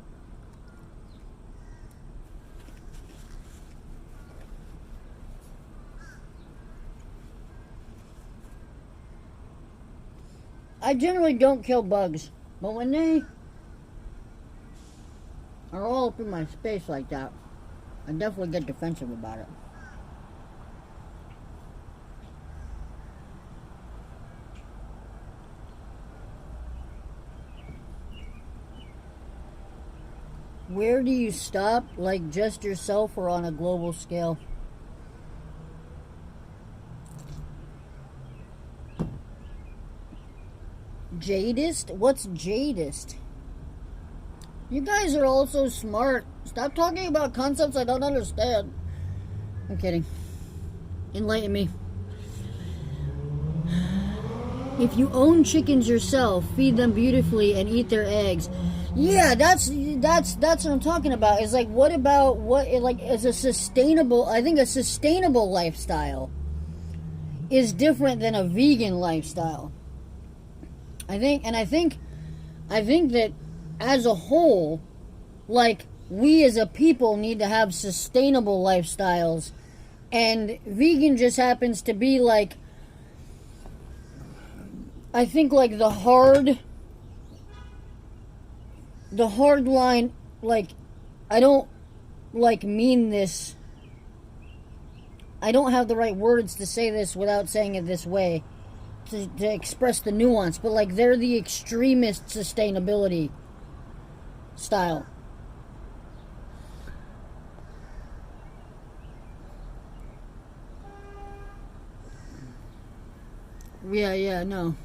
I generally don't kill bugs, but when they are all up in my space like that, I definitely get defensive about it. Where do you stop? Like just yourself or on a global scale? Jadist? What's jadist? You guys are all so smart. Stop talking about concepts I don't understand. I'm kidding. Enlighten me. If you own chickens yourself, feed them beautifully and eat their eggs. Yeah, that's what I'm talking about. Is like, what about what like is a sustainable? I think a sustainable lifestyle is different than a vegan lifestyle. I think that as a whole, like we as a people need to have sustainable lifestyles, and vegan just happens to be like, I think like the hard line, like, I don't like mean this, I don't have the right words to say this without saying it this way to express the nuance, but like they're the extremist sustainability style. Yeah, no.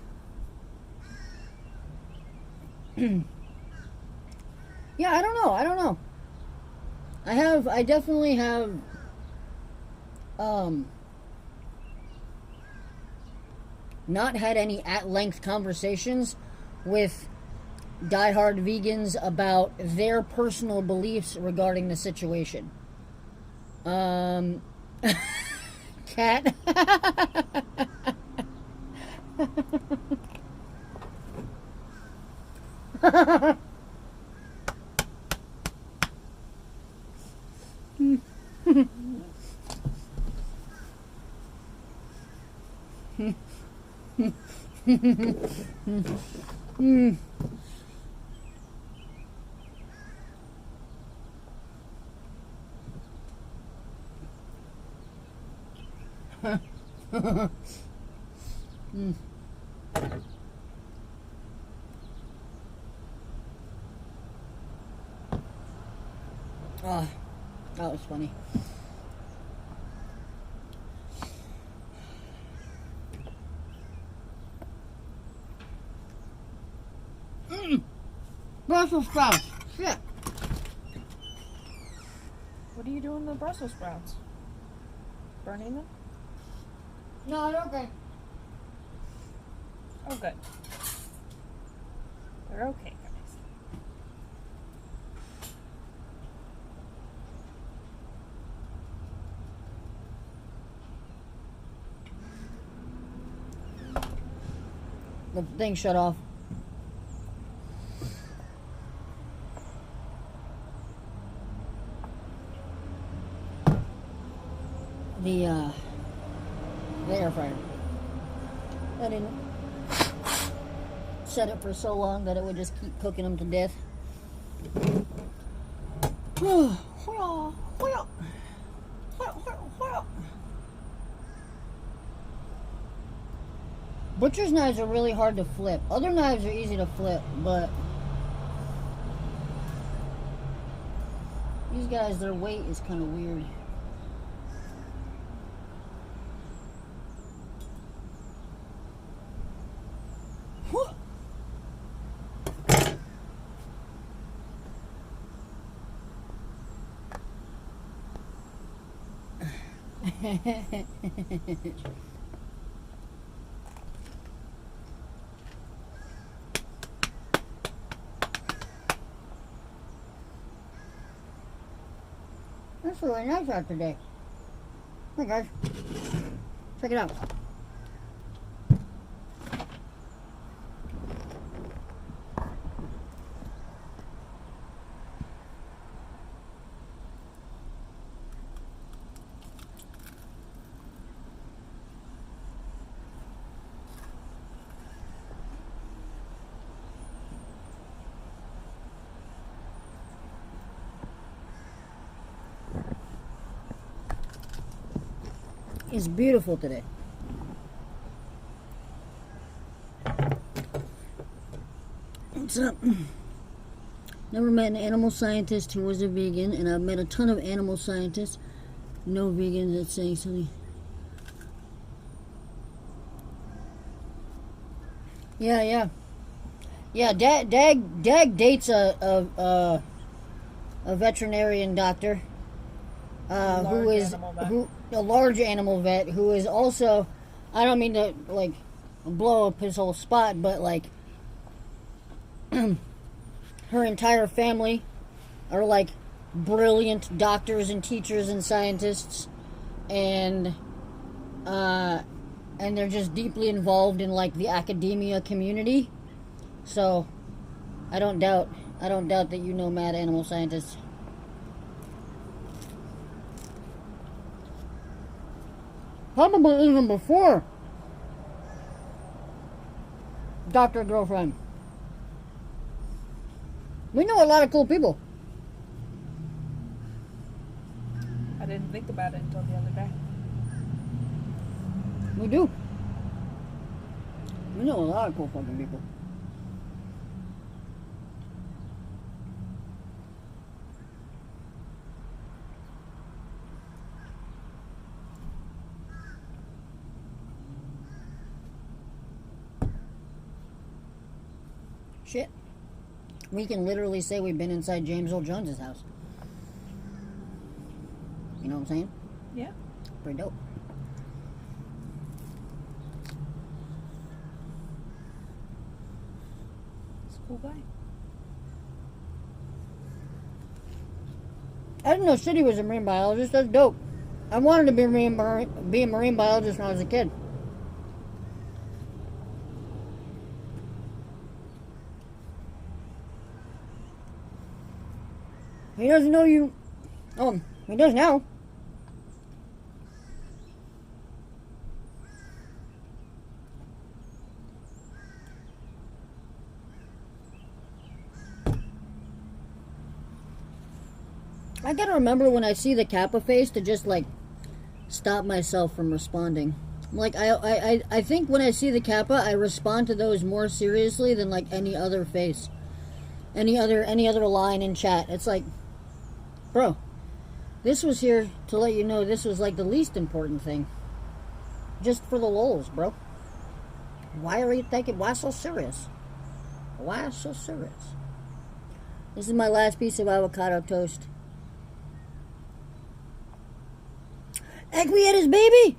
Yeah, I don't know. I definitely have, not had any at-length conversations with diehard vegans about their personal beliefs regarding the situation. Cat. Oh, that was funny. Brussels sprouts. Shit. What are you doing with the Brussels sprouts? Burning them? No, they're okay. Oh, good. They're okay, guys. The thing shut off. The air fryer. I didn't set it for so long that it would just keep cooking them to death. Butcher's knives are really hard to flip. Other knives are easy to flip, but these guys, their weight is kind of weird. It's really nice out today. Hey guys, check it out. is beautiful today. What's up? Never met an animal scientist who was a vegan, and I've met a ton of animal scientists. No vegans that's saying something. Yeah. Dag dates a veterinarian doctor, who is a large animal vet who is also. I don't mean to like blow up his whole spot, but like her entire family are like brilliant doctors and teachers and scientists, and they're just deeply involved in like the academia community. So I don't doubt that you know mad animal scientists. Probably even before Dr. Girlfriend. We know a lot of cool people. I didn't think about it until the other day. We do. We know a lot of cool fucking people. Shit. We can literally say we've been inside James Earl Jones's house. You know what I'm saying? Yeah. Pretty dope. He's a cool guy. I didn't know City was a marine biologist. That's dope. I wanted to be a marine biologist when I was a kid. He doesn't know you. Oh, he does now. I gotta remember when I see the Kappa face to just like stop myself from responding. Like I think when I see the Kappa, I respond to those more seriously than like any other face, any other line in chat. It's like, bro, this was here to let you know this was like the least important thing. Just for the lulz, bro. Why are you thinking? Why so serious? Why so serious? This is my last piece of avocado toast. Equieta's baby?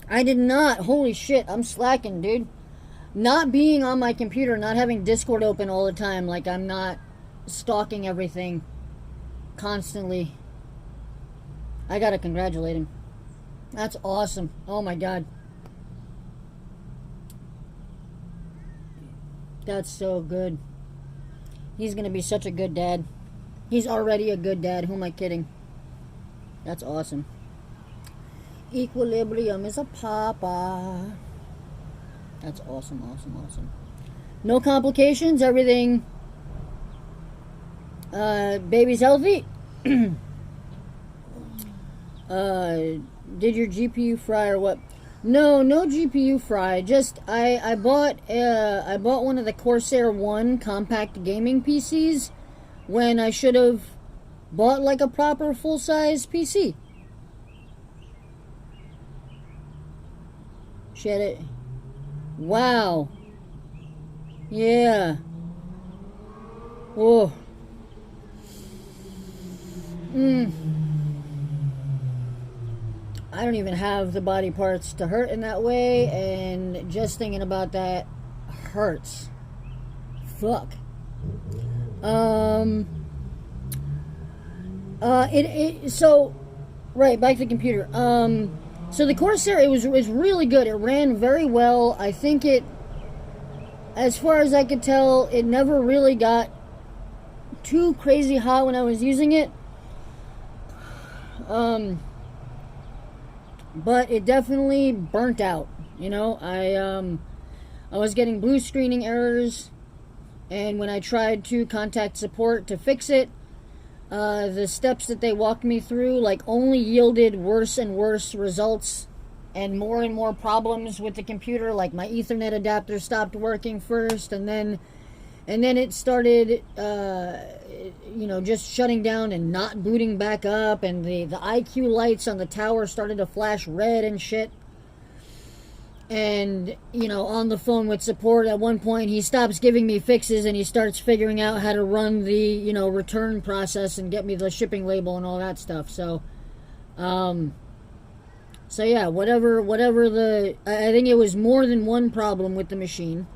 I did not. Holy shit, I'm slacking, dude. Not being on my computer, not having Discord open all the time, like I'm not stalking everything constantly. I gotta congratulate him. That's awesome. Oh my god. That's so good. He's gonna be such a good dad. He's already a good dad. Who am I kidding? That's awesome. Equilibrium is a papa. That's awesome. No complications. Everything. Baby's healthy. Did your GPU fry or what? No GPU fry. Just I bought one of the Corsair 1 compact gaming PCs when I should have bought like a proper full-size PC. Shit it. Wow. Yeah. Oh. I don't even have the body parts to hurt in that way, and just thinking about that hurts. Fuck. So right, back to the computer. So the Corsair, it was really good. It ran very well. I think it, as far as I could tell, it never really got too crazy hot when I was using it. But it definitely burnt out. You know, I was getting blue screening errors, and when I tried to contact support to fix it, the steps that they walked me through, like, only yielded worse and worse results and more problems with the computer. Like, my Ethernet adapter stopped working first, and then it started, just shutting down and not booting back up, and the IQ lights on the tower started to flash red and shit. And, on the phone with support, at one point, he stops giving me fixes and he starts figuring out how to run the, return process and get me the shipping label and all that stuff. So yeah, whatever I think it was more than one problem with the machine.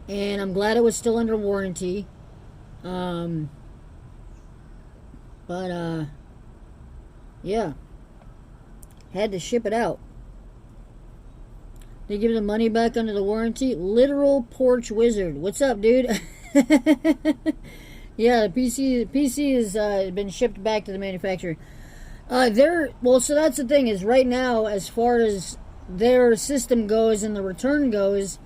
And I'm glad it was still under warranty. Yeah. Had to ship it out. They give the money back under the warranty. Literal Porch Wizard. What's up, dude? Yeah, the PC has been shipped back to the manufacturer. So that's the thing, is right now, as far as their system goes and the return goes,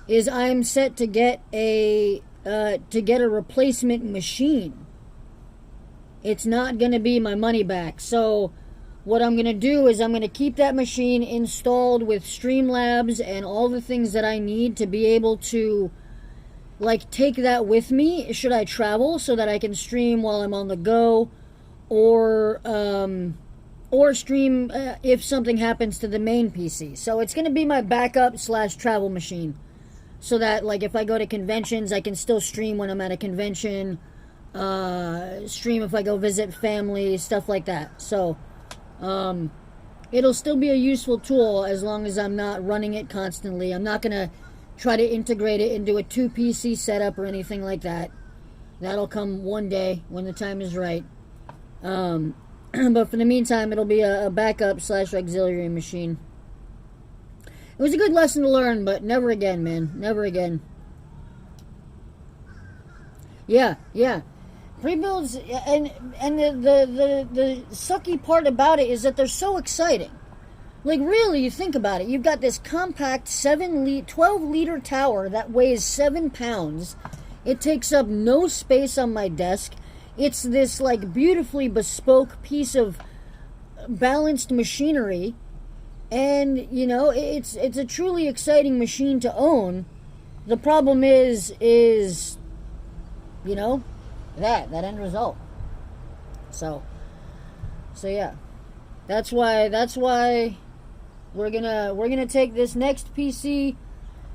is I'm set to get a replacement machine. It's not going to be my money back. So what I'm going to do is I'm going to keep that machine installed with Streamlabs and all the things that I need to be able to, like, take that with me should I travel, so that I can stream while I'm on the go, or stream if something happens to the main PC. So it's going to be my backup / travel machine, so that, like, if I go to conventions, I can still stream when I'm at a convention, stream if I go visit family, stuff like that. So it'll still be a useful tool as long as I'm not running it constantly. I'm not going to try to integrate it into a 2 PC setup or anything like that. That'll come one day when the time is right. But for the meantime, it'll be a backup / auxiliary machine. It was a good lesson to learn, but never again, man. Never again. Yeah. Pre-builds, and the sucky part about it is that they're so exciting. Like, really, you think about it. You've got this compact 12-liter tower that weighs 7 pounds. It takes up no space on my desk. It's this, like, beautifully bespoke piece of balanced machinery. And, it's a truly exciting machine to own. The problem is that end result. So yeah. That's why we're gonna take this next PC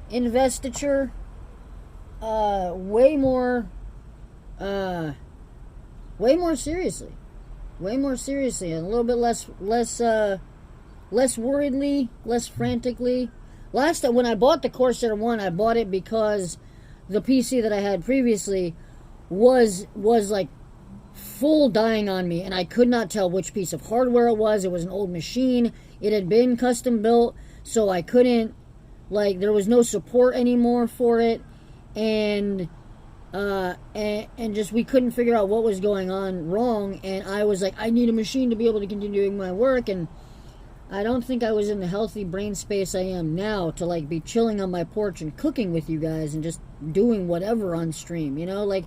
investiture way more seriously. And a little bit less worriedly, less frantically. Last time when I bought the Corsair 1, I bought it because the PC that I had previously was like full dying on me, and I could not tell which piece of hardware it was. It was an old machine. It had been custom built, so I couldn't, like, there was no support anymore for it, and just we couldn't figure out what was going on wrong. And I was like, I need a machine to be able to continue doing my work, and I don't think I was in the healthy brain space I am now to, like, be chilling on my porch and cooking with you guys and just doing whatever on stream, like,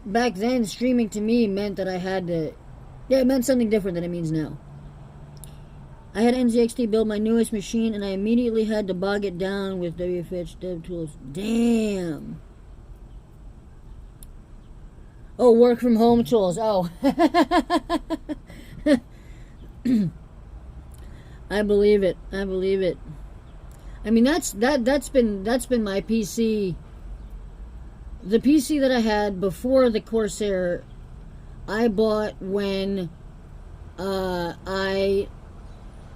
back then streaming to me meant that I had to, it meant something different than it means now. I had NZXT build my newest machine, and I immediately had to bog it down with WFH dev tools. Damn. Oh, work from home tools. Oh. I believe it. I mean, that's been my PC. The PC that I had before the Corsair, I bought when I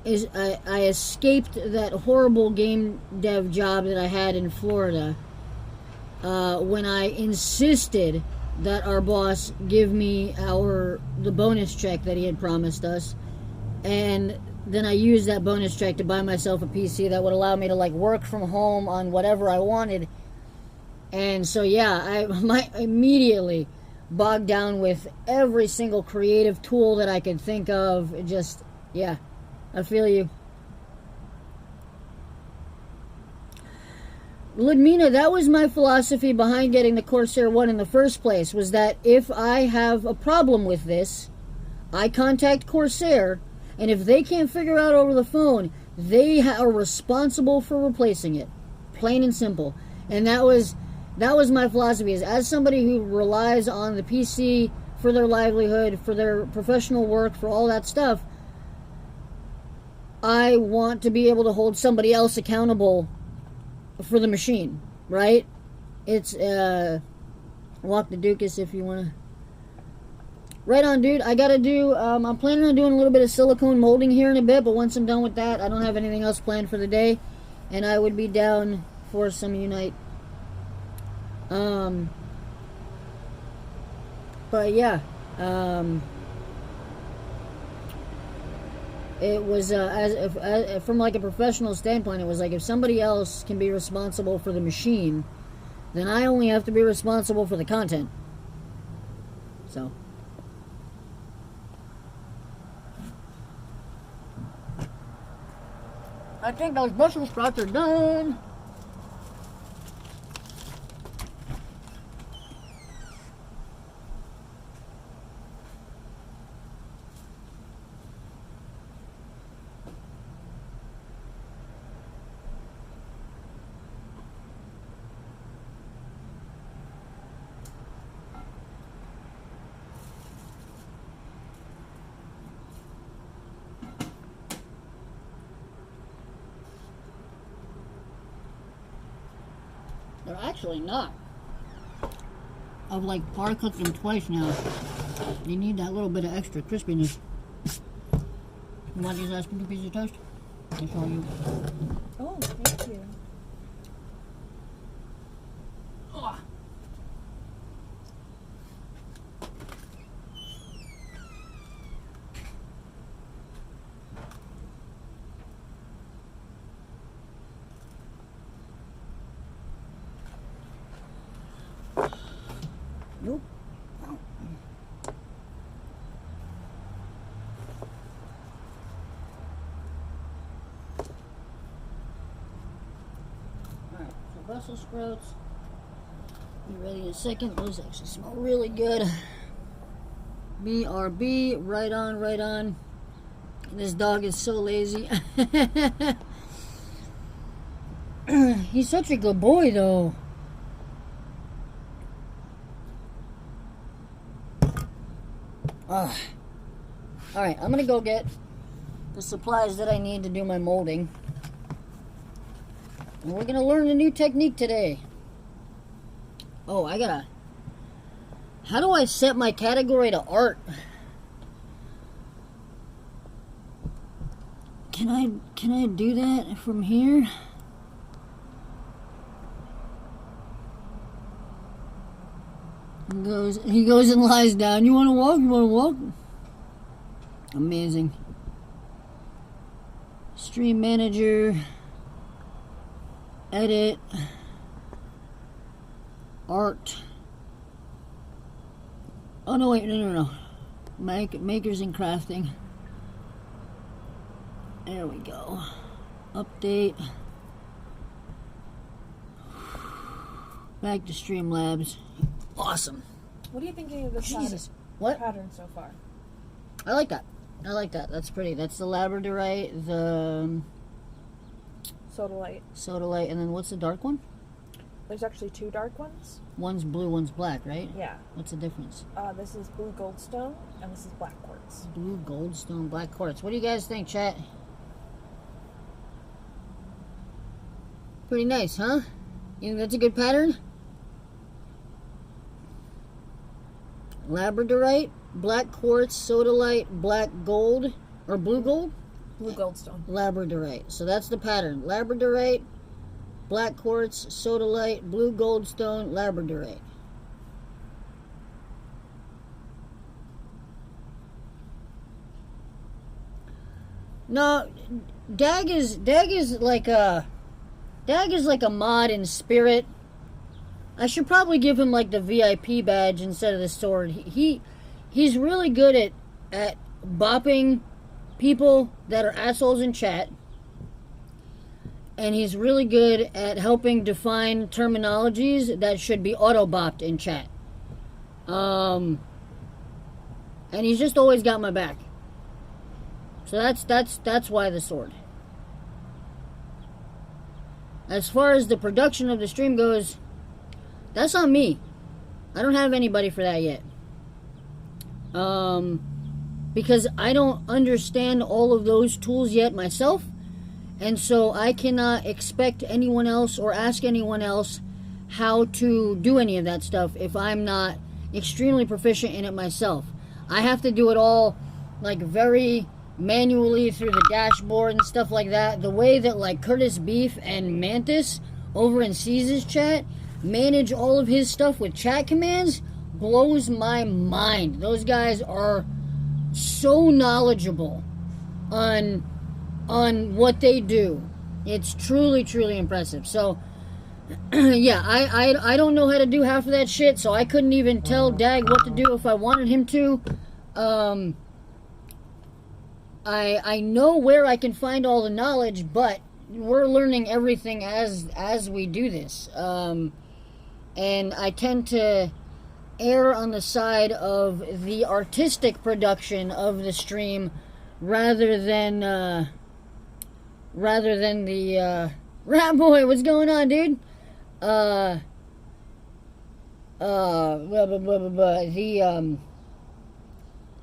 escaped that horrible game dev job that I had in Florida. When I insisted that our boss give me the bonus check that he had promised us, and then I used that bonus check to buy myself a PC that would allow me to, like, work from home on whatever I wanted. And so, yeah, I immediately bogged down with every single creative tool that I could think of. Just, yeah, I feel you. Ludmina, that was my philosophy behind getting the Corsair 1 in the first place, was that if I have a problem with this, I contact Corsair, and if they can't figure out over the phone, they are responsible for replacing it. Plain and simple. And that was my philosophy, is as somebody who relies on the PC for their livelihood, for their professional work, for all that stuff, I want to be able to hold somebody else accountable for the machine, right? It's walk the Dukas if you want to. Right on, dude. I gotta do, I'm planning on doing a little bit of silicone molding here in a bit, but once I'm done with that, I don't have anything else planned for the day, and I would be down for some Unite. But yeah, it was, from like a professional standpoint, it was like if somebody else can be responsible for the machine, then I only have to be responsible for the content. So. I think those Brussels sprouts are done. They're actually not. I've like par cooked them twice now. They need that little bit of extra crispiness. You want these last two pieces of toast? That's all you. Oh, thank you. Oh. Nope. Alright, so Brussels sprouts. Be ready in a second. Those actually smell really good. BRB, right on, right on. This dog is so lazy. He's such a good boy, though. Alright, I'm gonna go get the supplies that I need to do my molding. And we're gonna learn a new technique today. Oh, how do I set my category to art? Can I do that from here? He goes and lies down. You wanna walk? You wanna walk? Amazing. Stream manager. Edit. Art. Oh no, wait, no. Makers and crafting. There we go. Update. Back to Streamlabs. Awesome. What are you thinking of this Jesus. What? pattern so far? I like that. That's pretty. That's the labradorite, the sodalite, and then what's the dark one? There's actually two dark ones. One's blue, one's black, right? Yeah. What's the difference? This is blue goldstone, and this is black quartz. Blue goldstone, black quartz. What do you guys think, chat? Pretty nice, huh? You think that's a good pattern? Labradorite, black quartz, sodalite, black gold, or blue gold? Blue goldstone. Labradorite. So that's the pattern. Labradorite, black quartz, sodalite, blue goldstone, labradorite. No, Dag is like a mod in spirit. I should probably give him like the VIP badge instead of the sword. He's really good at bopping people that are assholes in chat. and he's really good at helping define terminologies that should be auto-bopped in chat. And he's just always got my back. So that's why the sword. As far as the production of the stream goes, that's on me. I don't have anybody for that yet. Because I don't understand all of those tools yet myself. And so I cannot expect anyone else or ask anyone else how to do any of that stuff if I'm not extremely proficient in it myself. I have to do it all like very manually through the dashboard and stuff like that. The way that like Curtis Beef and Mantis over in Caesar's chat manage all of his stuff with chat commands blows my mind. Those guys are so knowledgeable on what they do. It's truly, truly impressive. So, yeah, I don't know how to do half of that shit, so I couldn't even tell Dag what to do if I wanted him to. I know where I can find all the knowledge, but we're learning everything as we do this. And I tend to err on the side of the artistic production of the stream rather than the Rat Boy. What's going on, dude? The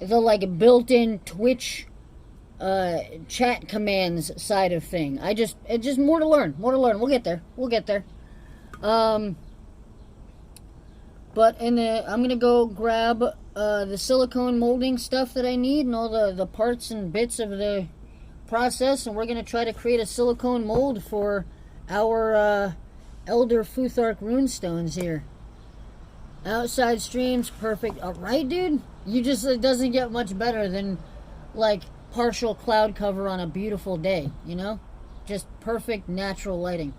like built-in Twitch chat commands side of thing. It's just more to learn. We'll get there. But I'm gonna go grab the silicone molding stuff that I need and all the parts and bits of the process, and we're gonna try to create a silicone mold for our Elder Futhark runestones here. Outside streams, perfect. Right, dude? It doesn't get much better than like partial cloud cover on a beautiful day, you know? Just perfect natural lighting.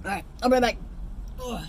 Alright, I'll be right back. Ugh.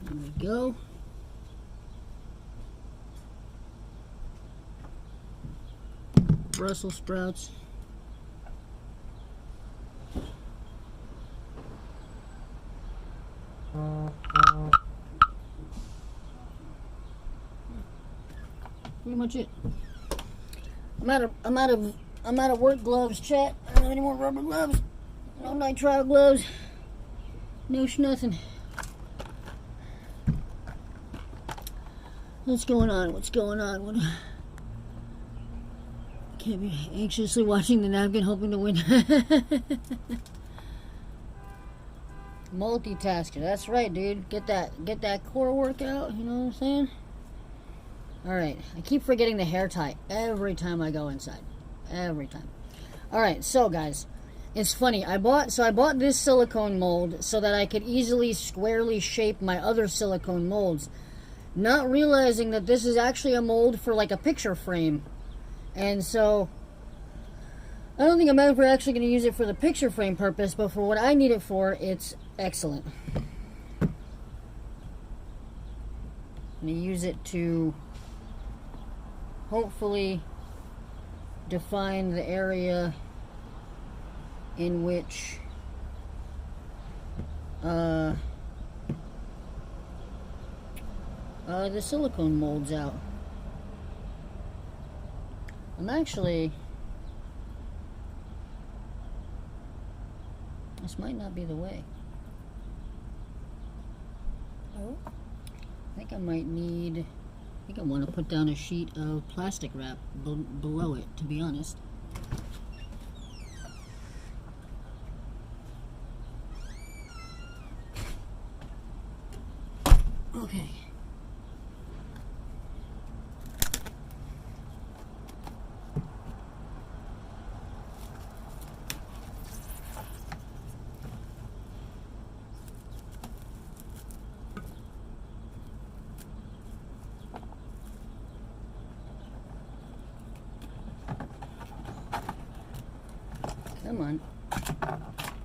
There we go. Brussels sprouts. Pretty much it. I'm out of work gloves, chat. I don't have any more rubber gloves. No nitrile gloves. No nothing. What's going on? Can't be anxiously watching the napkin, hoping to win. Multitasker. That's right, dude. Get that core workout. You know what I'm saying? All right. I keep forgetting the hair tie every time I go inside. Every time. All right. So, guys, it's funny. I bought this silicone mold so that I could easily squarely shape my other silicone molds, not realizing that this is actually a mold for like a picture frame. And so I don't think I'm ever actually going to use it for the picture frame purpose, but for what I need it for, it's excellent. I'm going to use it to hopefully define the area in which the silicone molds out. This might not be the way. Oh? I think I want to put down a sheet of plastic wrap below it, to be honest. Okay. Come on.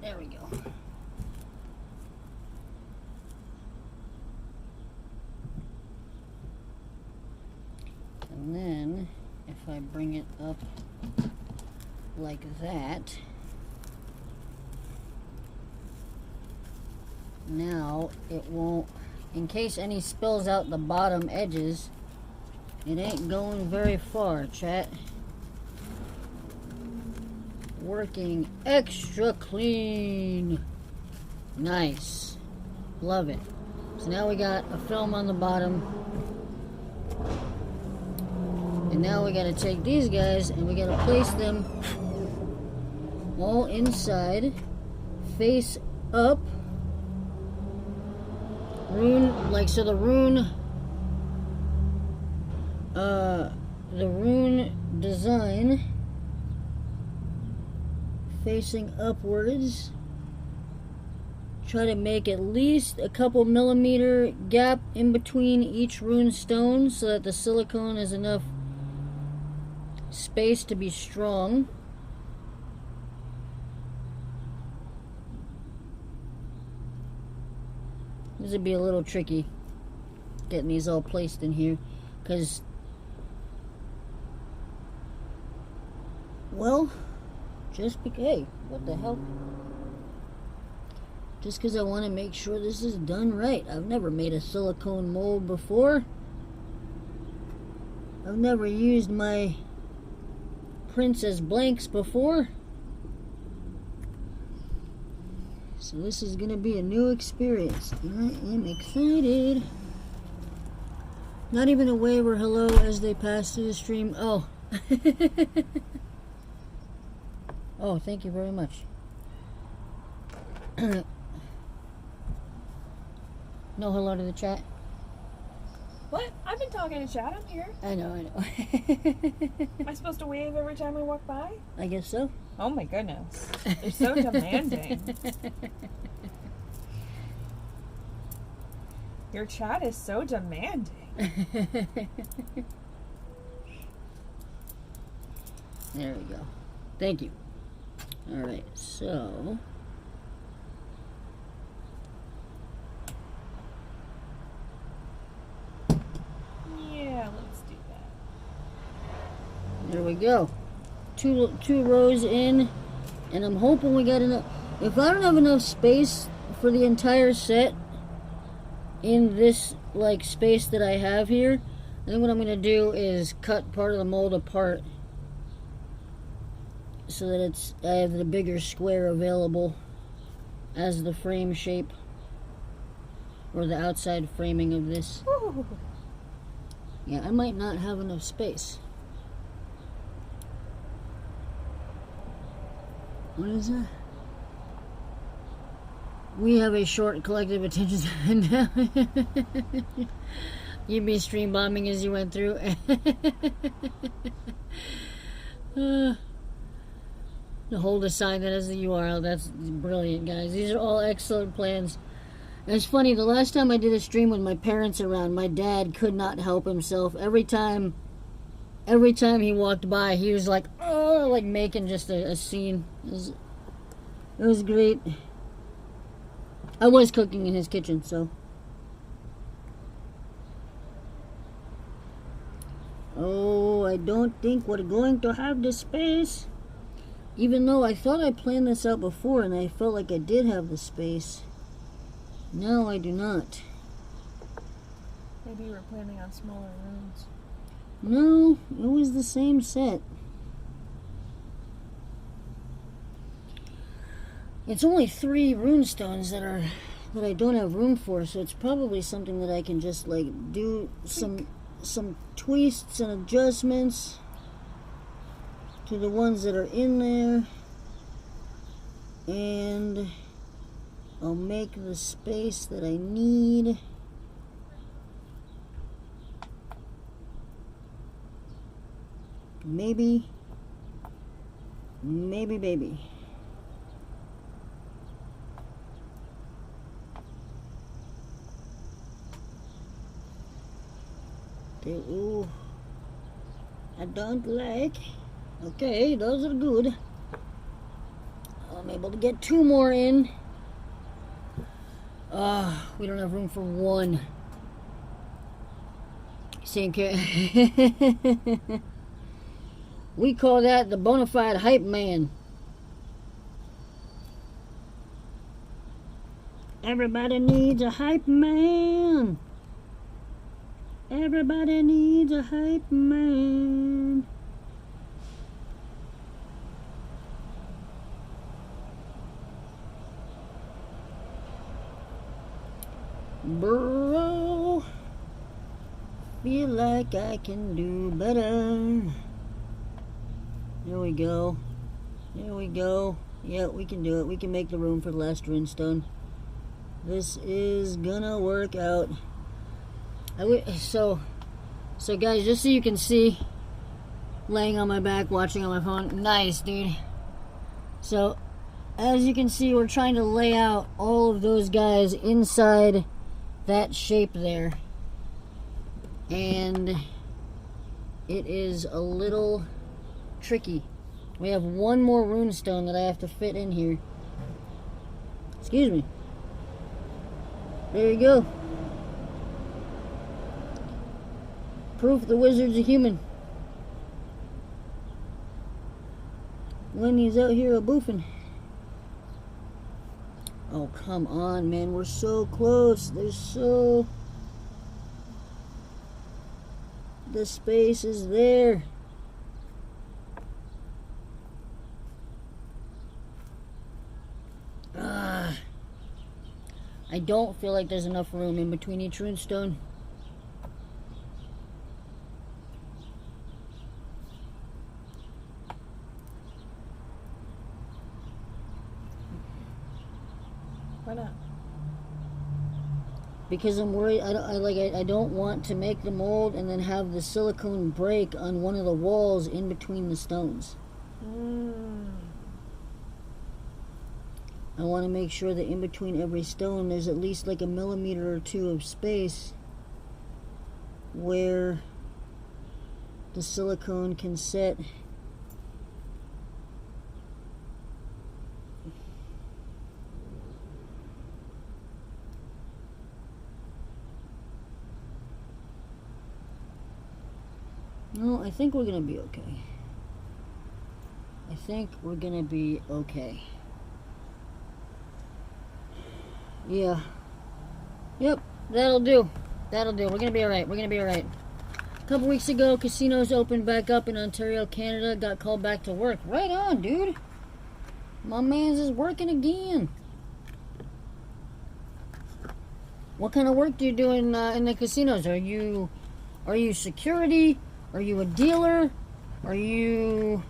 There we go. And then, if I bring it up like that, now it won't, in case any spills out the bottom edges, it ain't going very far, chat. Working extra clean. Nice. Love it. So now we got a film on the bottom. And now we gotta take these guys and we gotta place them all inside, face up. Rune, like, so the rune design facing upwards. Try to make at least a couple millimeter gap in between each rune stone so that the silicone has enough space to be strong. This would be a little tricky getting these all placed in here because, well, hey, what the hell? Just because I want to make sure this is done right. I've never made a silicone mold before. I've never used my prints as blanks before. So this is going to be a new experience. I am excited. Not even a wave or hello as they pass through the stream. Oh. Oh, thank you very much. No hello to the chat? What? I've been talking to chat. I'm here. I know. Am I supposed to wave every time I walk by? I guess so. Oh my goodness. You're so demanding. Your chat is so demanding. There we go. Thank you. Alright, so yeah, let's do that. there we go. Two rows in, and I'm hoping we got enough. If I don't have enough space for the entire set in this like space that I have here, I think what I'm gonna do is cut part of the mold apart so that I have the bigger square available as the frame shape or the outside framing of this. Ooh. Yeah, I might not have enough space. What is that? We have a short collective attention span now. You'd be stream bombing as you went through. To hold a sign that has the URL. That's brilliant, guys. These are all excellent plans. And it's funny, the last time I did a stream with my parents around, my dad could not help himself. Every time he walked by, he was like, oh, like making just a scene. It was great. I was cooking in his kitchen, so. Oh, I don't think we're going to have the space. Even though I thought I planned this out before and I felt like I did have the space. No, I do not. Maybe you were planning on smaller rooms. No, it was the same set. It's only 3 runestones that I don't have room for, so it's probably something that I can just like do some twists and adjustments to the ones that are in there, and I'll make the space that I need. Maybe. Ooh, I don't like. Okay, those are good. I'm able to get 2 more in. We don't have room for 1. Same case. We call that the bona fide hype man. Everybody needs a hype man. Everybody needs a hype man. Bro, feel like I can do better. There we go. There we go. Yeah, we can do it. We can make the room for the last runestone. This is gonna work out. So guys, just so you can see, laying on my back, watching on my phone. Nice, dude. So, as you can see, we're trying to lay out all of those guys inside that shape there. And it is a little tricky. We have 1 more runestone that I have to fit in here. Excuse me. There you go. Proof the wizard's a human. When he's out here a-boofing. Oh, come on, man. We're so close. The space is there. I don't feel like there's enough room in between each runestone. Why not? Because I'm worried. I don't want to make the mold and then have the silicone break on one of the walls in between the stones. I want to make sure that in between every stone there's at least like a millimeter or 2 of space where the silicone can set. No, I think we're gonna be okay. I think we're gonna be okay. Yeah. Yep, that'll do. That'll do. We're gonna be alright. We're gonna be alright. A couple weeks ago, casinos opened back up in Ontario, Canada. Got called back to work. Right on, dude. My man's is working again. What kind of work do you do in the casinos? Are you security? Are you a dealer? Are you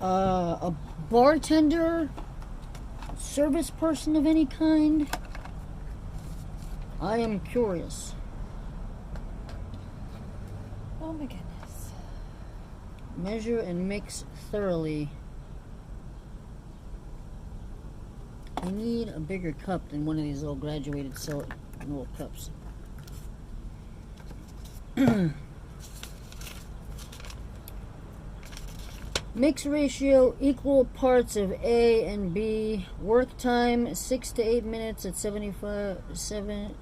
a bartender? service person of any kind? I am curious. Oh my goodness. Measure and mix thoroughly. I need a bigger cup than one of these little graduated little cups. Mix ratio, equal parts of A and B. Work time 6 to 8 minutes at 7.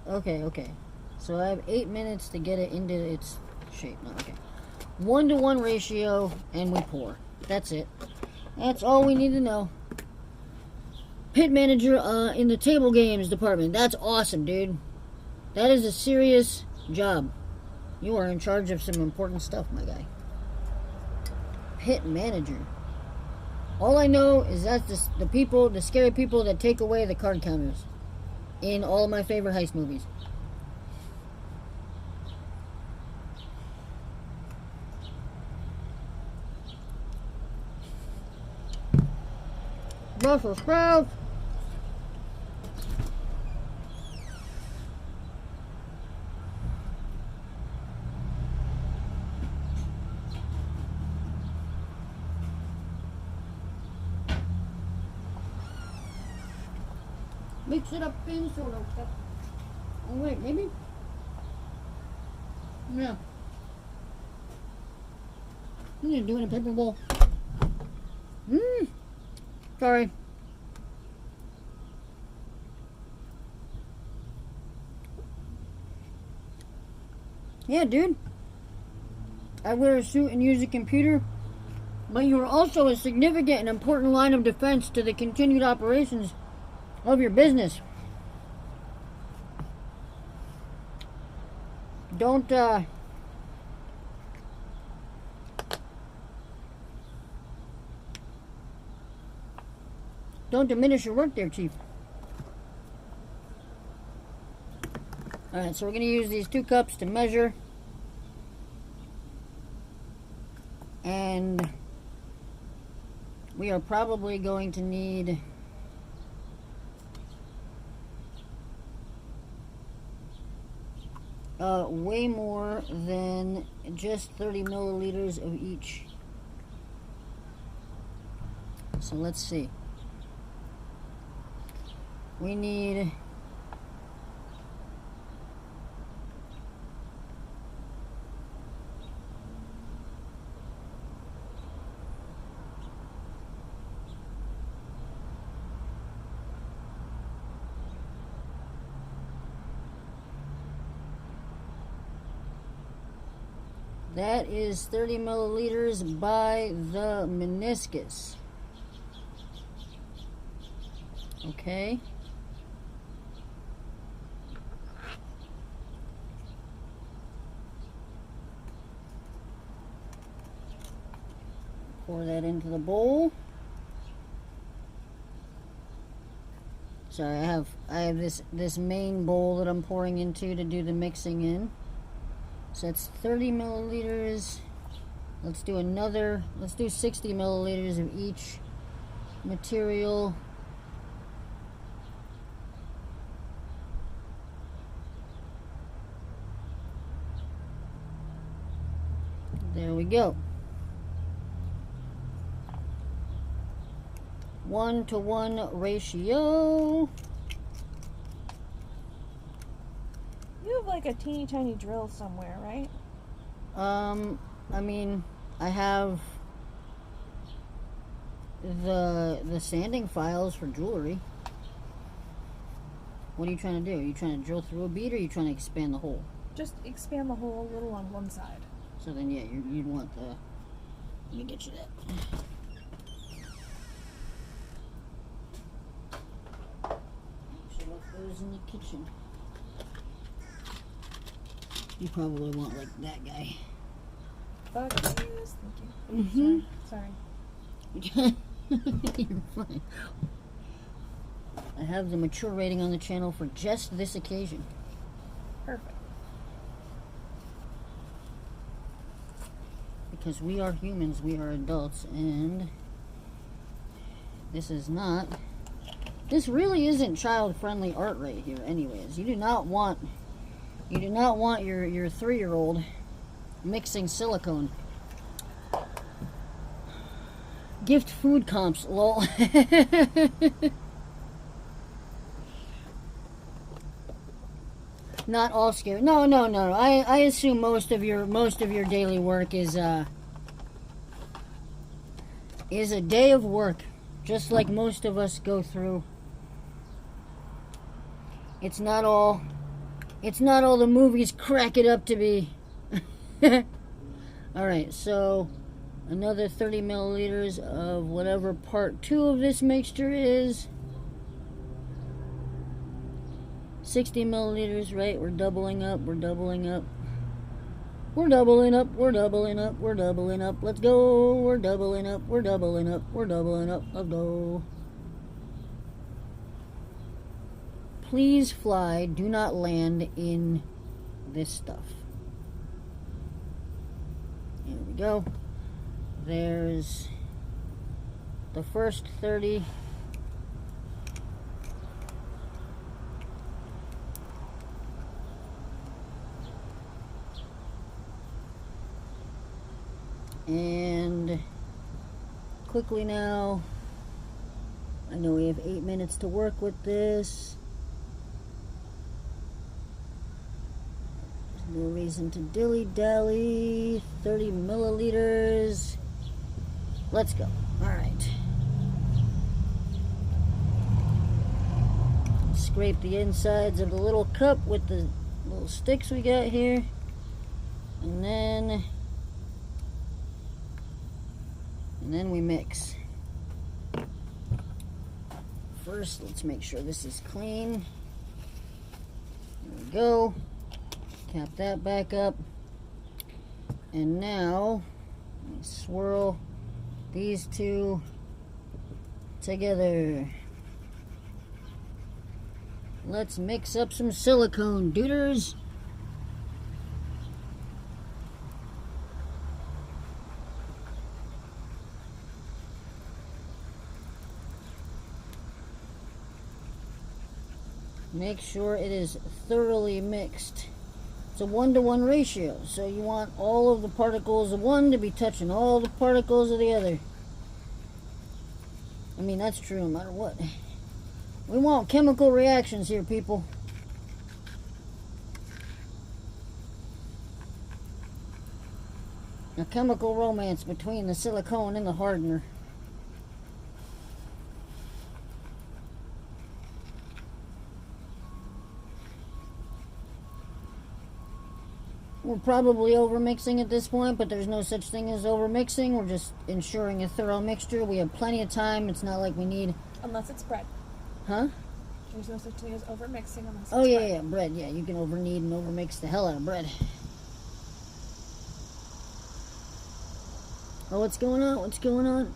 Okay. So I have 8 minutes to get it into its shape. No, okay. 1-to-1 ratio, and we pour. That's it. That's all we need to know. Pit manager in the table games department. That's awesome, dude. That is a serious job. You are in charge of some important stuff, my guy. Pit manager. All I know is that's the scary people that take away the card counters in all of my favorite heist movies. Brussels sprouts. Mix it up in sort of stuff. Oh wait, maybe? Yeah. I'm gonna do it in a paper bowl. Sorry. Yeah, dude. I wear a suit and use a computer, but you are also a significant and important line of defense to the continued operations of your business. Don't diminish your work there, Chief. Alright, so we're going to use these 2 cups to measure. And we are probably going to need way more than just 30 milliliters of each. So let's see. We need that is 30 milliliters by the meniscus. Okay. Pour that into the bowl. Sorry, I have this main bowl that I'm pouring into to do the mixing in. So that's 30 milliliters. Let's do 60 milliliters of each material. There we go. 1-to-1 ratio. You have like a teeny tiny drill somewhere, right? I mean, I have the sanding files for jewelry. What are you trying to do? Are you trying to drill through a bead, or are you trying to expand the hole? Just expand the hole a little on one side. So then, yeah, you'd want the... Let me get you that. Should left those in the kitchen. You probably want like that guy. Fuck yes, thank you. Sorry. You're fine. I have the mature rating on the channel for just this occasion. Perfect. Because we are humans, we are adults, and this is not This really isn't child-friendly art right here, anyways. You do not want your 3-year-old mixing silicone. Gift food comps, lol. Not all scary. No. I assume most of your daily work is a day of work, just like most of us go through. It's not all the movies crack it up to be. Alright, so another 30 milliliters of whatever part 2 of this mixture is. 60 milliliters, right? We're doubling up. We're doubling up. Let's go. We're doubling up. Let's go. Please fly, do not land in this stuff. Here we go. There's the first 30. And quickly now, I know we have 8 minutes to work with this. There's no reason to dilly-dally. 30 milliliters. Let's go. Alright. Scrape the insides of the little cup with the little sticks we got here. And then we mix. First, let's make sure this is clean. There we go. Cap that back up. And now, let me swirl these two together. Let's mix up some silicone, duders. Make sure it is thoroughly mixed. It's a 1-to-1 ratio, so you want all of the particles of one to be touching all the particles of the other. I mean, that's true no matter what. We want chemical reactions here, people. A chemical romance between the silicone and the hardener. We're probably over-mixing at this point, but there's no such thing as over-mixing. We're just ensuring a thorough mixture. We have plenty of time. It's not like we need... Unless it's bread. Huh? There's no such thing as over-mixing unless it's bread. Yeah, bread. Yeah, you can over-knead and over-mix the hell out of bread. Oh, what's going on? What's going on?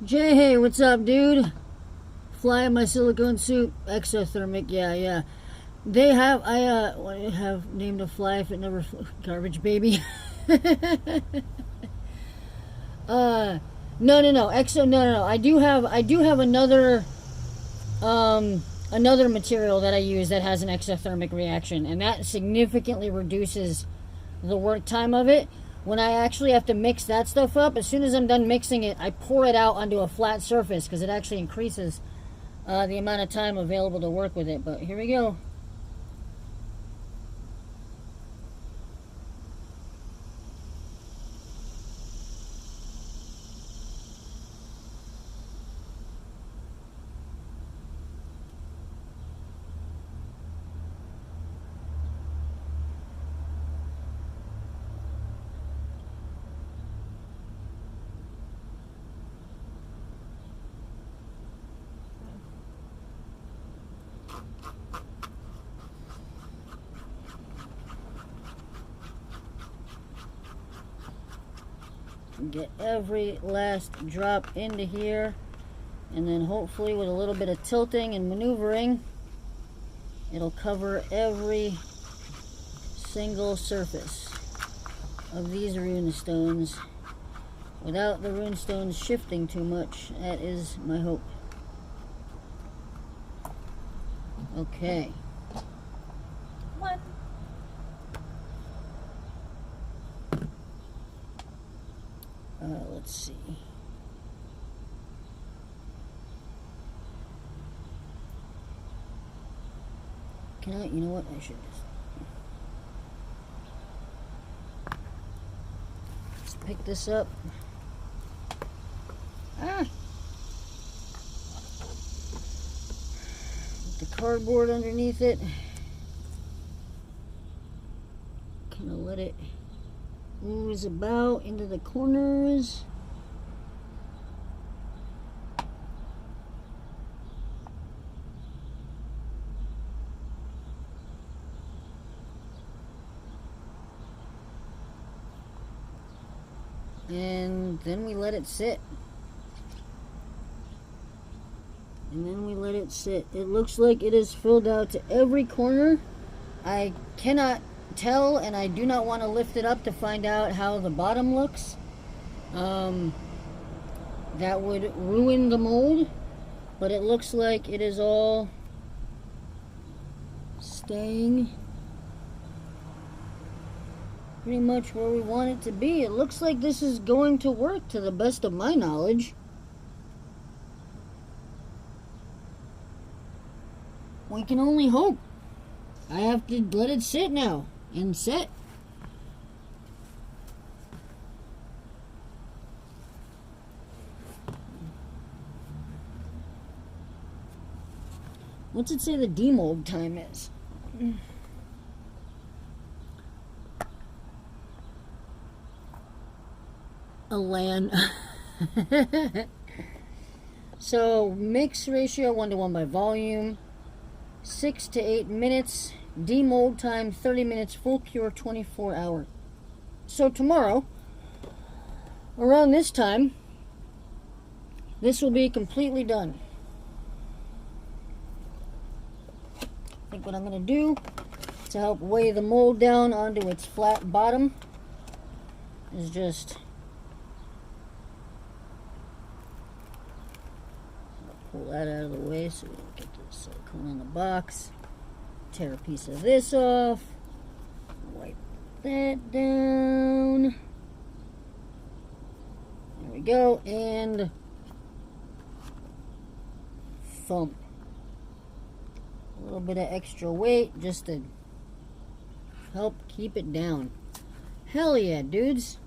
Jay, hey, what's up, dude? Fly in my silicone suit. Exothermic, yeah. They have, I have named a fly if it never garbage baby. No. I do have another material that I use that has an exothermic reaction, and that significantly reduces the work time of it. When I actually have to mix that stuff up, as soon as I'm done mixing it, I pour it out onto a flat surface because it actually increases the amount of time available to work with it. But here we go. Get every last drop into here, and then hopefully with a little bit of tilting and maneuvering, it'll cover every single surface of these rune stones without the runestones shifting too much. That is my hope. Okay. 1. Let's see. Can I, you know what, I should just... Let's pick this up. Ah! Put the cardboard underneath it. Kind of let it ooze about into the corners. And then we let it sit. And then we let it sit. It looks like it is filled out to every corner. I cannot tell, and I do not want to lift it up to find out how the bottom looks. That would ruin the mold. But it looks like it is all staying pretty much where we want it to be. It looks like this is going to work to the best of my knowledge. We can only hope. I have to let it sit now and set. What's it say the demold time is? A land. So mix ratio 1:1 by volume, 6 to 8 minutes. Demold time 30 minutes. Full cure 24 hour. So tomorrow, around this time, this will be completely done. I think what I'm going to do to help weigh the mold down onto its flat bottom is just pull that out of the way so we don't get the silicone on the box. Tear a piece of this off. Wipe that down. There we go. And thump. A little bit of extra weight just to help keep it down. Hell yeah, dudes.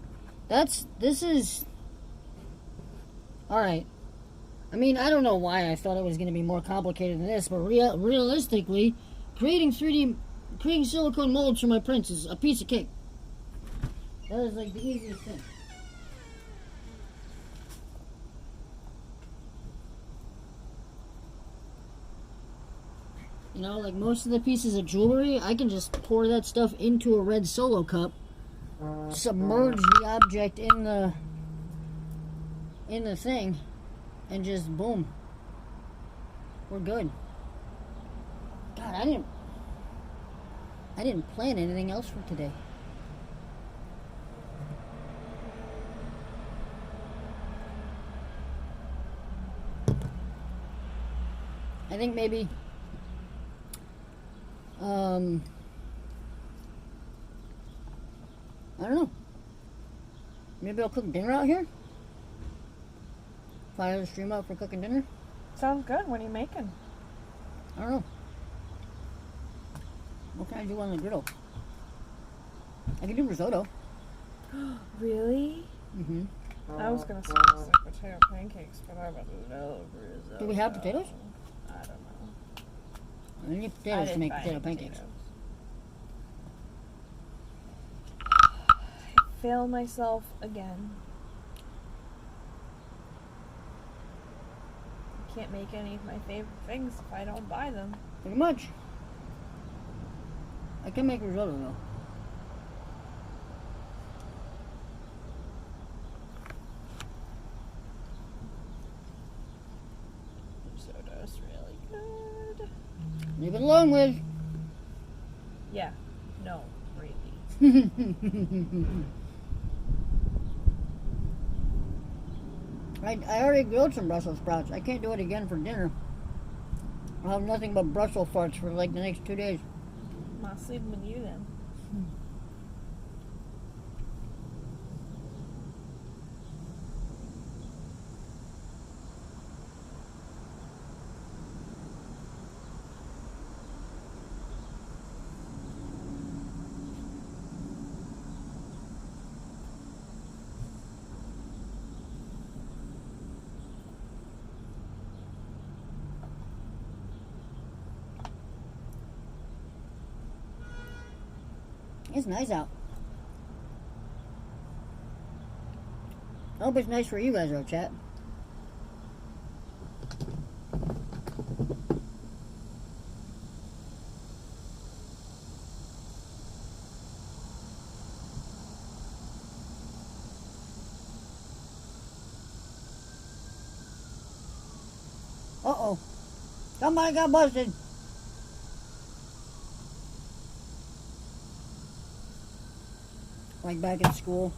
This is... Alright. I mean, I don't know why I thought it was going to be more complicated than this, but realistically, creating silicone molds for my prints is a piece of cake. That is like the easiest thing. You know, like most of the pieces of jewelry, I can just pour that stuff into a red Solo cup, submerge the object in the thing, and just boom, we're good. God, I didn't plan anything else for today. I think maybe I don't know. Maybe I'll cook dinner out here. Fire the stream out for cooking dinner. Sounds good. What are you making? I don't know. What can I do on the griddle? I can do risotto. Really? Mm-hmm. I was gonna suggest like potato pancakes, but I would love risotto. Do we have potatoes? I don't know. I need potatoes to make potato pancakes. I fail myself again. I can't make any of my favorite things if I don't buy them. Pretty much. I can make risotto though. Risotto's really good. Leave it alone with. Yeah. No, really. I already grilled some Brussels sprouts. I can't do it again for dinner. I'll have nothing but Brussels farts for like the next 2 days. I'll sleep with you then. It's nice out. I hope it's nice for you guys, though, chat. Uh-oh. Somebody got busted. Like back in school.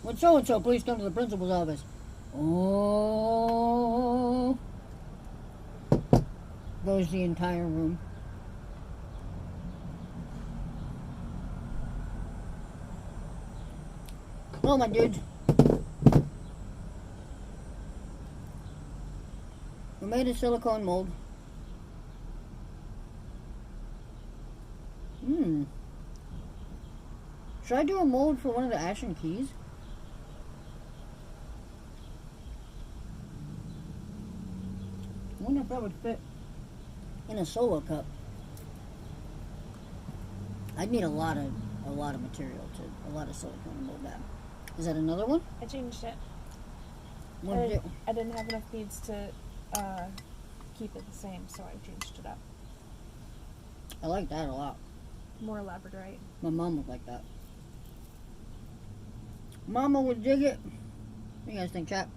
Would so-and-so please come to the principal's office? Oh. Goes the entire room. Well, my dudes. We made a silicone mold. Should I do a mold for one of the ashen keys? I wonder if that would fit in a solo cup. I'd need a lot of material to a lot of silicone to mold that. Is that another one? I changed it. What I didn't have enough beads to keep it the same, so I changed it up. I like that a lot. More labradorite. My mom would like that. Mama would dig it. What do you guys think, chat?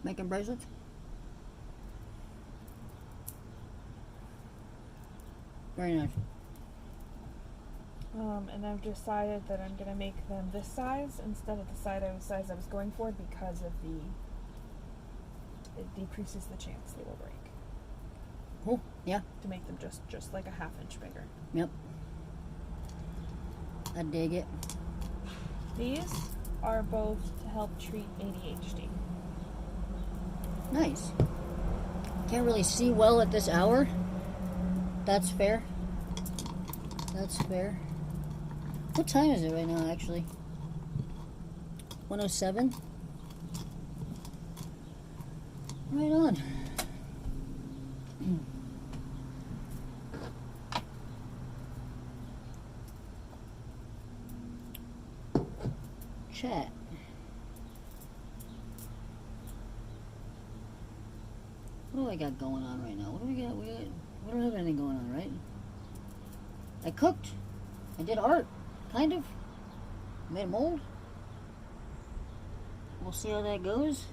Making bracelets? Very nice. And I've decided that I'm gonna make them this size instead of the size I was going for because of it decreases the chance they will break. Cool. Yeah. To make them just like a ½ inch bigger. Yep. I dig it. These are both to help treat ADHD. Nice. Can't really see well at this hour. That's fair. That's fair. What time is it right now, actually? 1:07? Right on. Chat. What do I got going on right now? What do we got? We don't have anything going on, right? I cooked. I did art. Kind of. Made a mold. We'll see how that goes.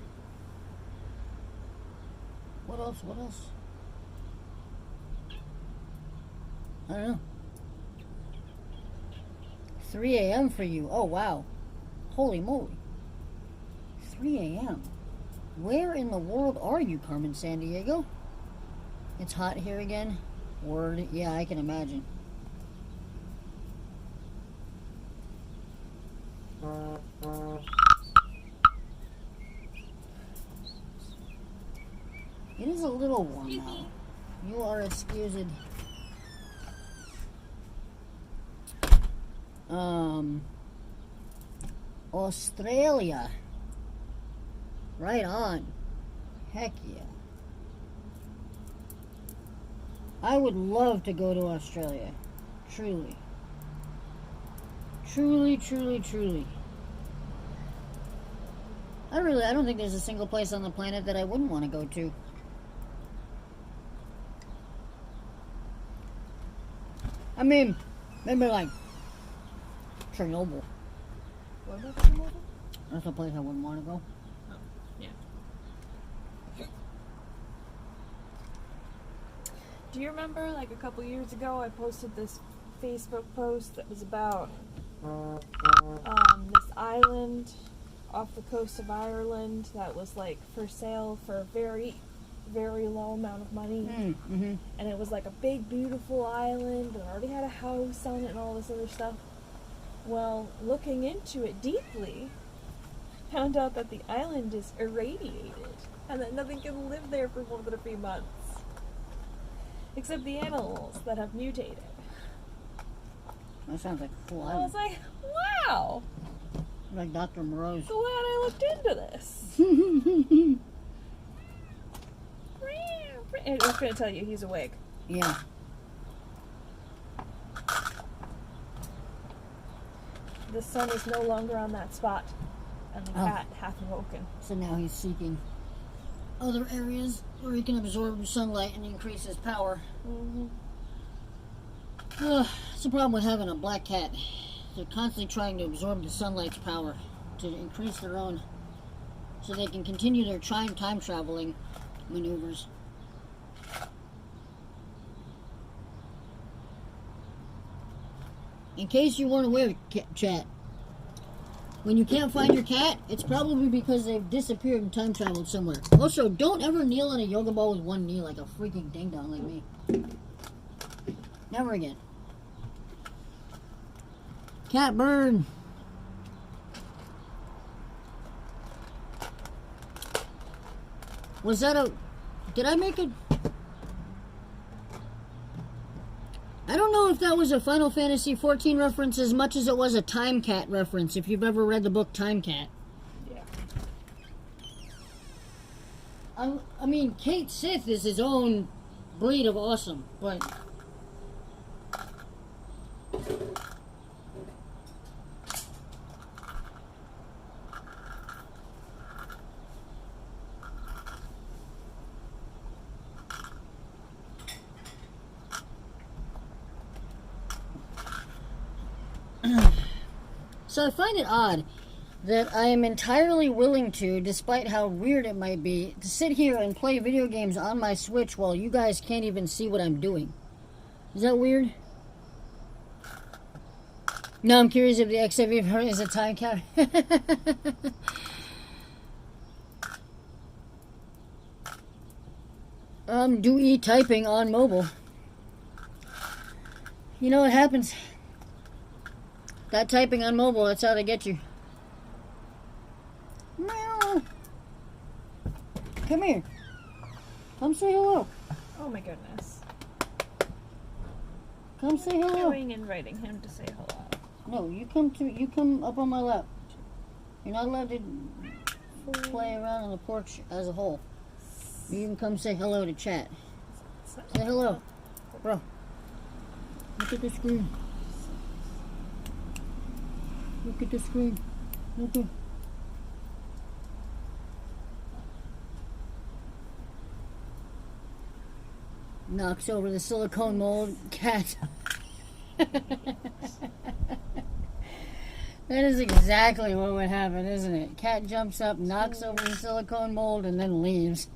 What else? What else? I don't know. 3 a.m. for you. Oh, wow. Holy moly. 3 a.m. Where in the world are you, Carmen Sandiego? It's hot here again. Word. Yeah, I can imagine. It is a little warm now. You are excused. Australia. Right on. Heck yeah. I would love to go to Australia. Truly. Truly, truly, truly. I don't think there's a single place on the planet that I wouldn't want to go to. I mean, maybe like Chernobyl. What about Chernobyl? That's a place I wouldn't want to go. Oh, yeah. Do you remember, like a couple years ago, I posted this Facebook post that was about this island off the coast of Ireland that was like for sale for a very, very low amount of money. Mm-hmm. And it was like a big, beautiful island and already had a house on it and all this other stuff. Well, looking into it deeply, found out that the island is irradiated and that nothing can live there for more than a few months. Except the animals that have mutated. That sounds like a cool I island. was like, wow! Like Dr. Moreau's. Glad I looked into this. And I was going to tell you, he's awake. Yeah. The sun is no longer on that spot, and the cat hath awoken. So now he's seeking other areas where he can absorb sunlight and increase his power. Mm-hmm. It's the problem with having a black cat. They're constantly trying to absorb the sunlight's power to increase their own, so they can continue their time traveling maneuvers. In case you weren't aware, chat, when you can't find your cat, it's probably because they've disappeared and time traveled somewhere. Also, don't ever kneel on a yoga ball with one knee like a freaking ding-dong like me. Never again. Cat burn. Was that a... Did I make it? I don't know if that was a Final Fantasy XIV reference as much as it was a Time Cat reference, if you've ever read the book Time Cat. Yeah. I mean, Kate Sith is his own breed of awesome, but... So I find it odd that I am entirely willing to, despite how weird it might be, to sit here and play video games on my Switch while you guys can't even see what I'm doing. Is that weird? No, I'm curious if the XAV is a time cat. Do e-typing on mobile. You know what happens? That typing on mobile, that's how they get you. Meow. Come here. Come say hello. Oh my goodness. Come say hello. Doing inviting him to say hello. No, you come up on my lap. You're not allowed to play around on the porch as a whole. You can come say hello to chat. Say hello. Bro. Look at the screen. Look at the screen. Look at... Knocks over the silicone mold. Cat. That is exactly what would happen, isn't it? Cat jumps up, knocks over the silicone mold, and then leaves.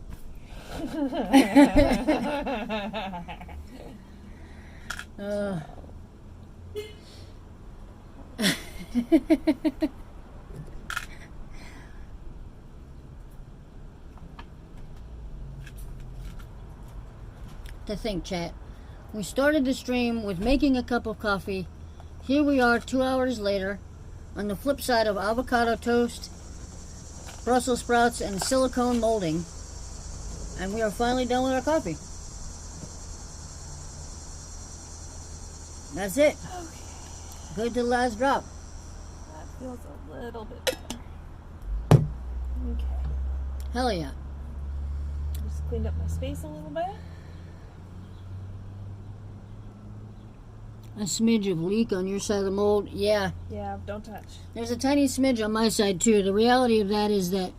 To think, chat. We started the stream with making a cup of coffee. Here we are 2 hours later on the flip side of avocado toast, Brussels sprouts, and silicone molding. And we are finally done with our coffee. That's it. Okay. Good to the last drop. That feels a little bit better. Okay. Hell yeah. Just cleaned up my space a little bit. A smidge of leak on your side of the mold. Yeah. Yeah, don't touch. There's a tiny smidge on my side too. The reality of that is that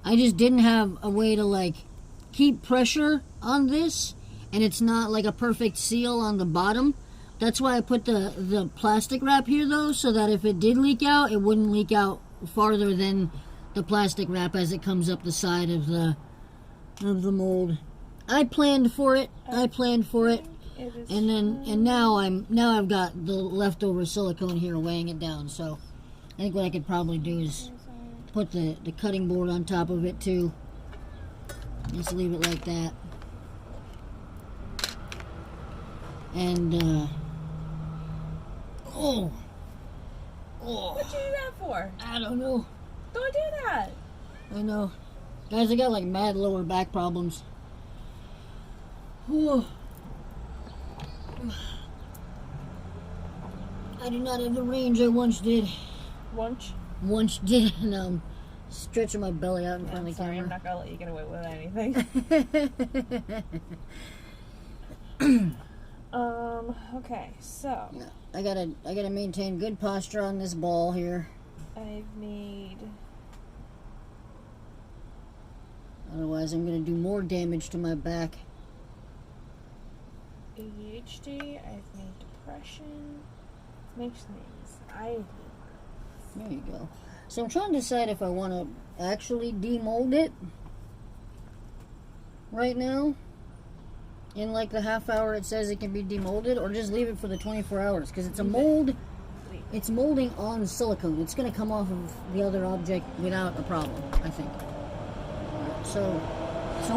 I just didn't have a way to like keep pressure on this, and it's not like a perfect seal on the bottom. That's why I put the plastic wrap here though, so that if it did leak out, it wouldn't leak out farther than the plastic wrap as it comes up the side of the mold. I planned for it. And now I've got the leftover silicone here weighing it down. So I think what I could probably do is put the cutting board on top of it too. Just leave it like that. And oh, What'd you do that for? I don't know. Don't do that. I know, guys. I got like mad lower back problems. Whew. I do not have the range I once did. Once did, and I'm stretching my belly out in front of the sorry, camera. I'm not gonna let you get away with anything. Okay, so Yeah, I gotta maintain good posture on this ball here. I've made Otherwise, I'm gonna do more damage to my back. ADHD, I've made depression, makes me anxiety. There you go. So I'm trying to decide if I want to actually demold it right now. In like the half hour it says it can be demolded, or just leave it for the 24 hours, because it's a mold. It's molding on silicone. It's going to come off of the other object without a problem, I think. So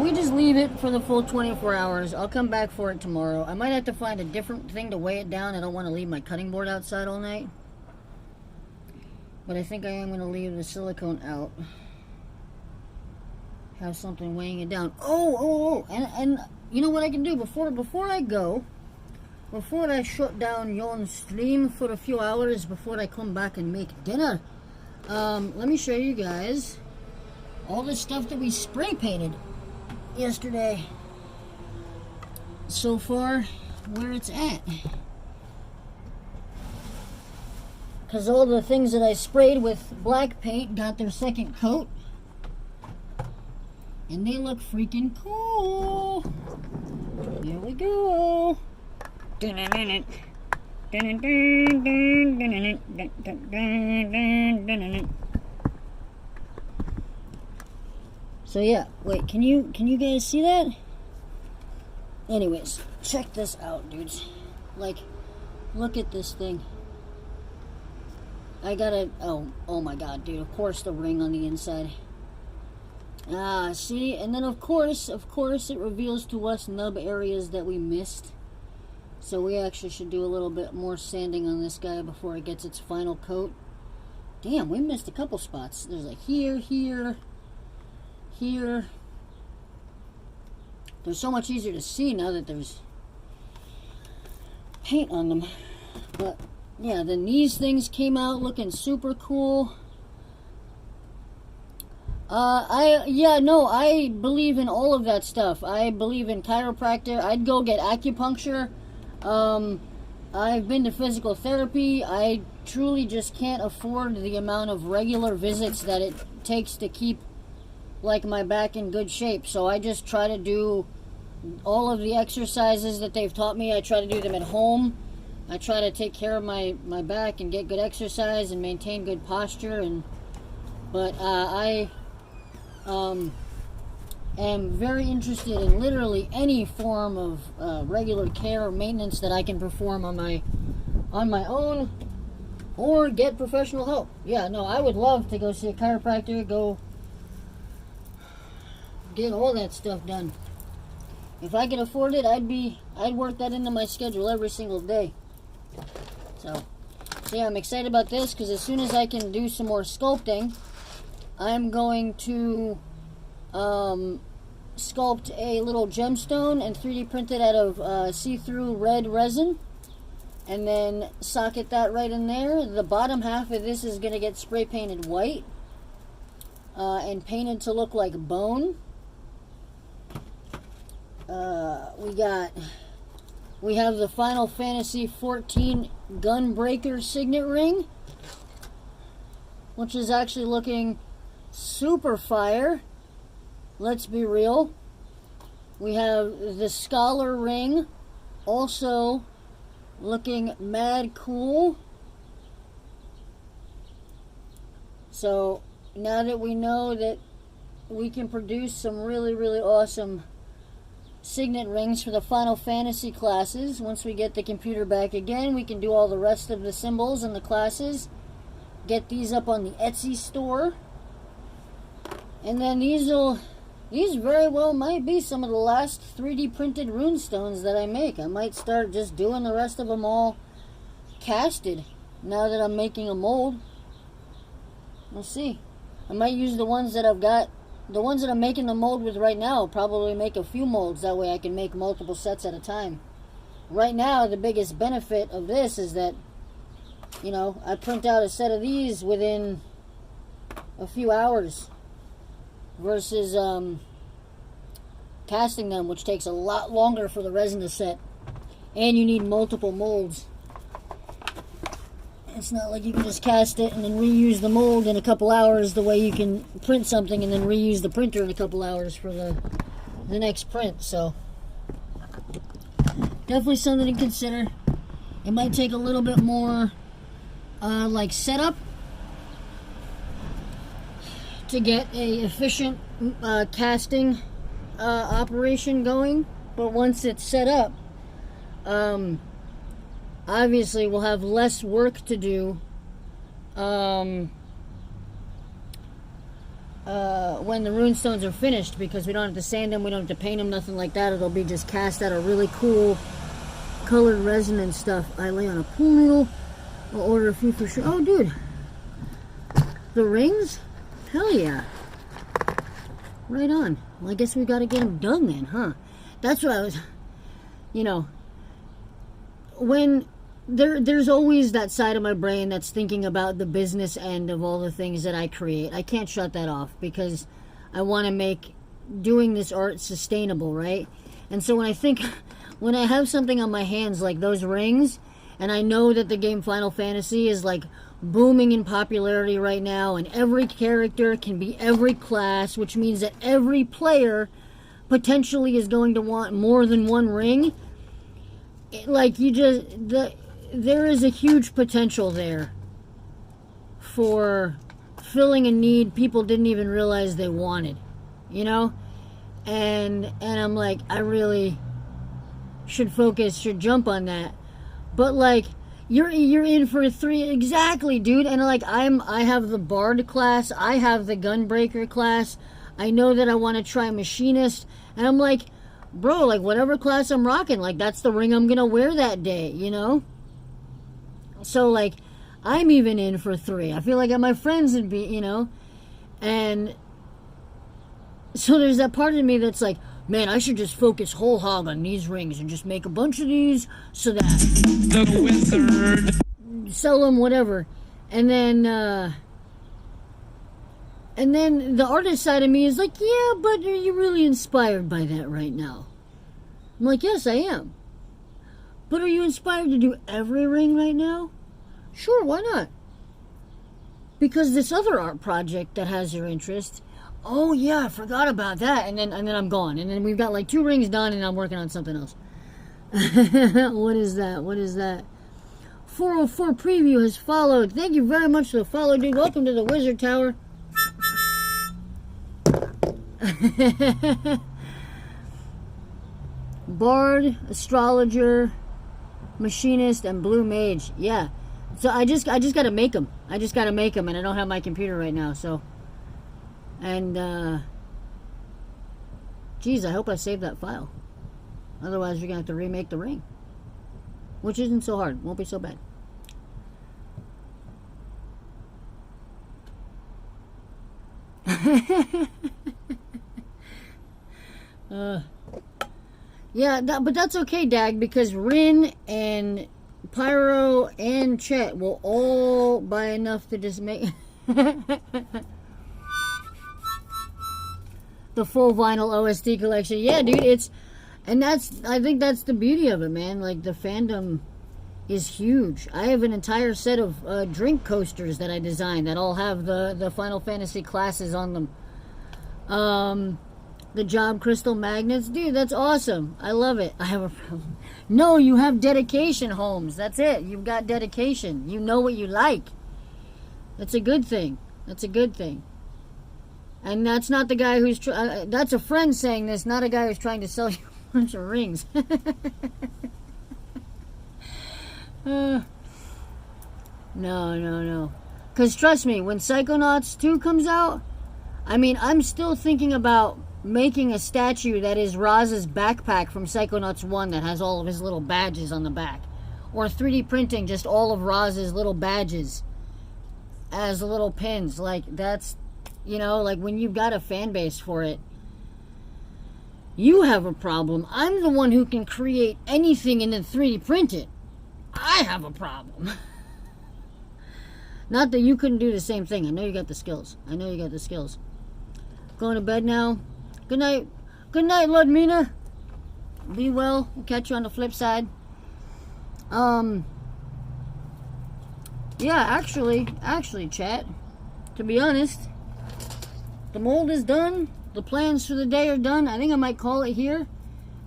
we just leave it for the full 24 hours. I'll come back for it tomorrow. I might have to find a different thing to weigh it down. I don't want to leave my cutting board outside all night. But I think I am going to leave the silicone out. Have something weighing it down. And you know what I can do before I shut down yon stream for a few hours before I come back and make dinner. Let me show you guys all the stuff that we spray painted yesterday. So far, where it's at. Because all the things that I sprayed with black paint got their second coat. And they look freaking cool. There we go. So yeah, wait, can you guys see that? Anyways, check this out, dudes. Like, look at this thing. I gotta, oh my god, dude, of course the ring on the inside. See, and then of course it reveals to us nub areas that we missed. So we actually should do a little bit more sanding on this guy before it gets its final coat. Damn, we missed a couple spots. There's like here. They're so much easier to see now that there's paint on them. But yeah, then these things came out looking super cool. I believe in all of that stuff. I believe in chiropractor. I'd go get acupuncture. I've been to physical therapy. I truly just can't afford the amount of regular visits that it takes to keep like my back in good shape. So I just try to do all of the exercises that they've taught me. I try to do them at home. I try to take care of my back and get good exercise and maintain good posture. But I am very interested in literally any form of regular care or maintenance that I can perform on my own, or get professional help. Yeah, no, I would love to go see a chiropractor, go get all that stuff done. If I could afford it, I'd work that into my schedule every single day. So yeah, I'm excited about this, because as soon as I can do some more sculpting, I'm going to sculpt a little gemstone and 3D print it out of see-through red resin, and then socket that right in there. The bottom half of this is going to get spray painted white and painted to look like bone. We have the Final Fantasy 14 Gunbreaker signet ring, which is actually looking super fire. Let's be real. We have the Scholar ring, also looking mad cool. So now that we know that we can produce some really, really awesome signet rings for the Final Fantasy classes, once we get the computer back again, we can do all the rest of the symbols and the classes. Get these up on the Etsy store. And then these very well might be some of the last 3D printed rune stones that I make. I might start just doing the rest of them all casted now that I'm making a mold. We'll see. I might use the ones that I've got, the ones that I'm making the mold with right now. I'll probably make a few molds, that way I can make multiple sets at a time. Right now, the biggest benefit of this is that, you know, I print out a set of these within a few hours versus casting them, which takes a lot longer for the resin to set, and you need multiple molds. It's not like you can just cast it and then reuse the mold in a couple hours the way you can print something and then reuse the printer in a couple hours for the next print. So definitely something to consider. It might take a little bit more like setup to get a efficient casting operation going, but once it's set up, obviously we'll have less work to do when the rune stones are finished, because we don't have to sand them, we don't have to paint them, nothing like that. It'll be just cast out of really cool colored resin and stuff. I lay on a pool noodle. I'll order a few for sure. Oh, dude, the rings? Hell yeah. Right on. Well, I guess we got to get them done then, huh? That's what I was, you know, when there's always that side of my brain that's thinking about the business end of all the things that I create. I can't shut that off because I want to make doing this art sustainable, right? And so when I have something on my hands like those rings, and I know that the game Final Fantasy is like booming in popularity right now, and every character can be every class, which means that every player potentially is going to want more than one ring. There is a huge potential there for filling a need people didn't even realize they wanted, you know? And I'm like, I really should jump on that. But like, you're in for a 3, exactly, dude. And like, I have the Bard class, I have the Gunbreaker class. I know that I want to try Machinist, and I'm like, bro, like whatever class I'm rocking, like that's the ring I'm gonna wear that day, you know? So like, I'm even in for 3. I feel like my friends would be, you know? And so there's that part of me that's like, man, I should just focus whole hog on these rings and just make a bunch of these so that the wizard sell them, whatever. And then the artist side of me is like, yeah, but are you really inspired by that right now? I'm like, yes, I am. But are you inspired to do every ring right now? Sure, why not? Because this other art project that has your interest, oh yeah, I forgot about that. And then I'm gone. And then we've got like 2 rings done and I'm working on something else. What is that? 404 preview has followed. Thank you very much for the follow, dude. Welcome to the Wizard Tower. Bard, Astrologer, Machinist, and Blue Mage. Yeah. So I just gotta make them. And I don't have my computer right now, so. And, geez, I hope I saved that file. Otherwise, you're gonna have to remake the ring. Which isn't so hard. Won't be so bad. Yeah, but that's okay, Dag, because Rin and Pyro and Chet will all buy enough to just make the full vinyl OST collection. Yeah, dude, I think that's the beauty of it, man. Like, the fandom is huge. I have an entire set of drink coasters that I designed that all have the Final Fantasy classes on them. The Job Crystal Magnets. Dude, that's awesome. I love it. I have a problem. No, you have dedication, Holmes. That's it. You've got dedication. You know what you like. That's a good thing. And that's not the guy who's... that's a friend saying this, not a guy who's trying to sell you a bunch of rings. No. Because trust me, when Psychonauts 2 comes out, I mean, I'm still thinking about making a statue that is Roz's backpack from Psychonauts 1 that has all of his little badges on the back. Or 3D printing just all of Roz's little badges as little pins. Like, that's, you know, like when you've got a fan base for it, you have a problem. I'm the one who can create anything and then 3D print it. I have a problem. Not that you couldn't do the same thing. I know you got the skills. I know you got the skills. Going to bed now. Good night. Good night, Ludmina. Be well. We'll catch you on the flip side. Yeah, actually, chat. To be honest, the mold is done. The plans for the day are done. I think I might call it here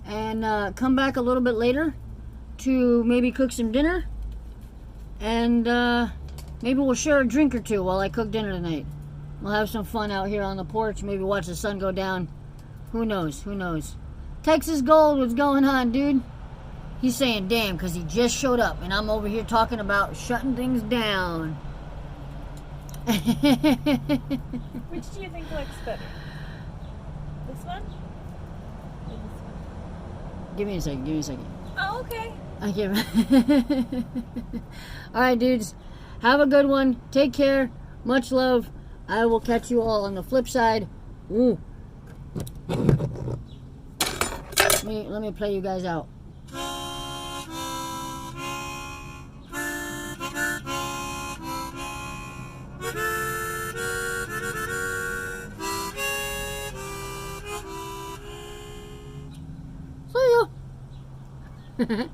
and come back a little bit later to maybe cook some dinner. And maybe we'll share a drink or two while I cook dinner tonight. We'll have some fun out here on the porch. Maybe watch the sun go down. Who knows? Who knows? Texas Gold, what's going on, dude? He's saying, damn, because he just showed up. And I'm over here talking about shutting things down. Which do you think looks better? This one? Or this one? Give me a second. Give me a second. Oh, okay. Okay. Alright, dudes. Have a good one. Take care. Much love. I will catch you all on the flip side. Ooh. Let me play you guys out. See ya.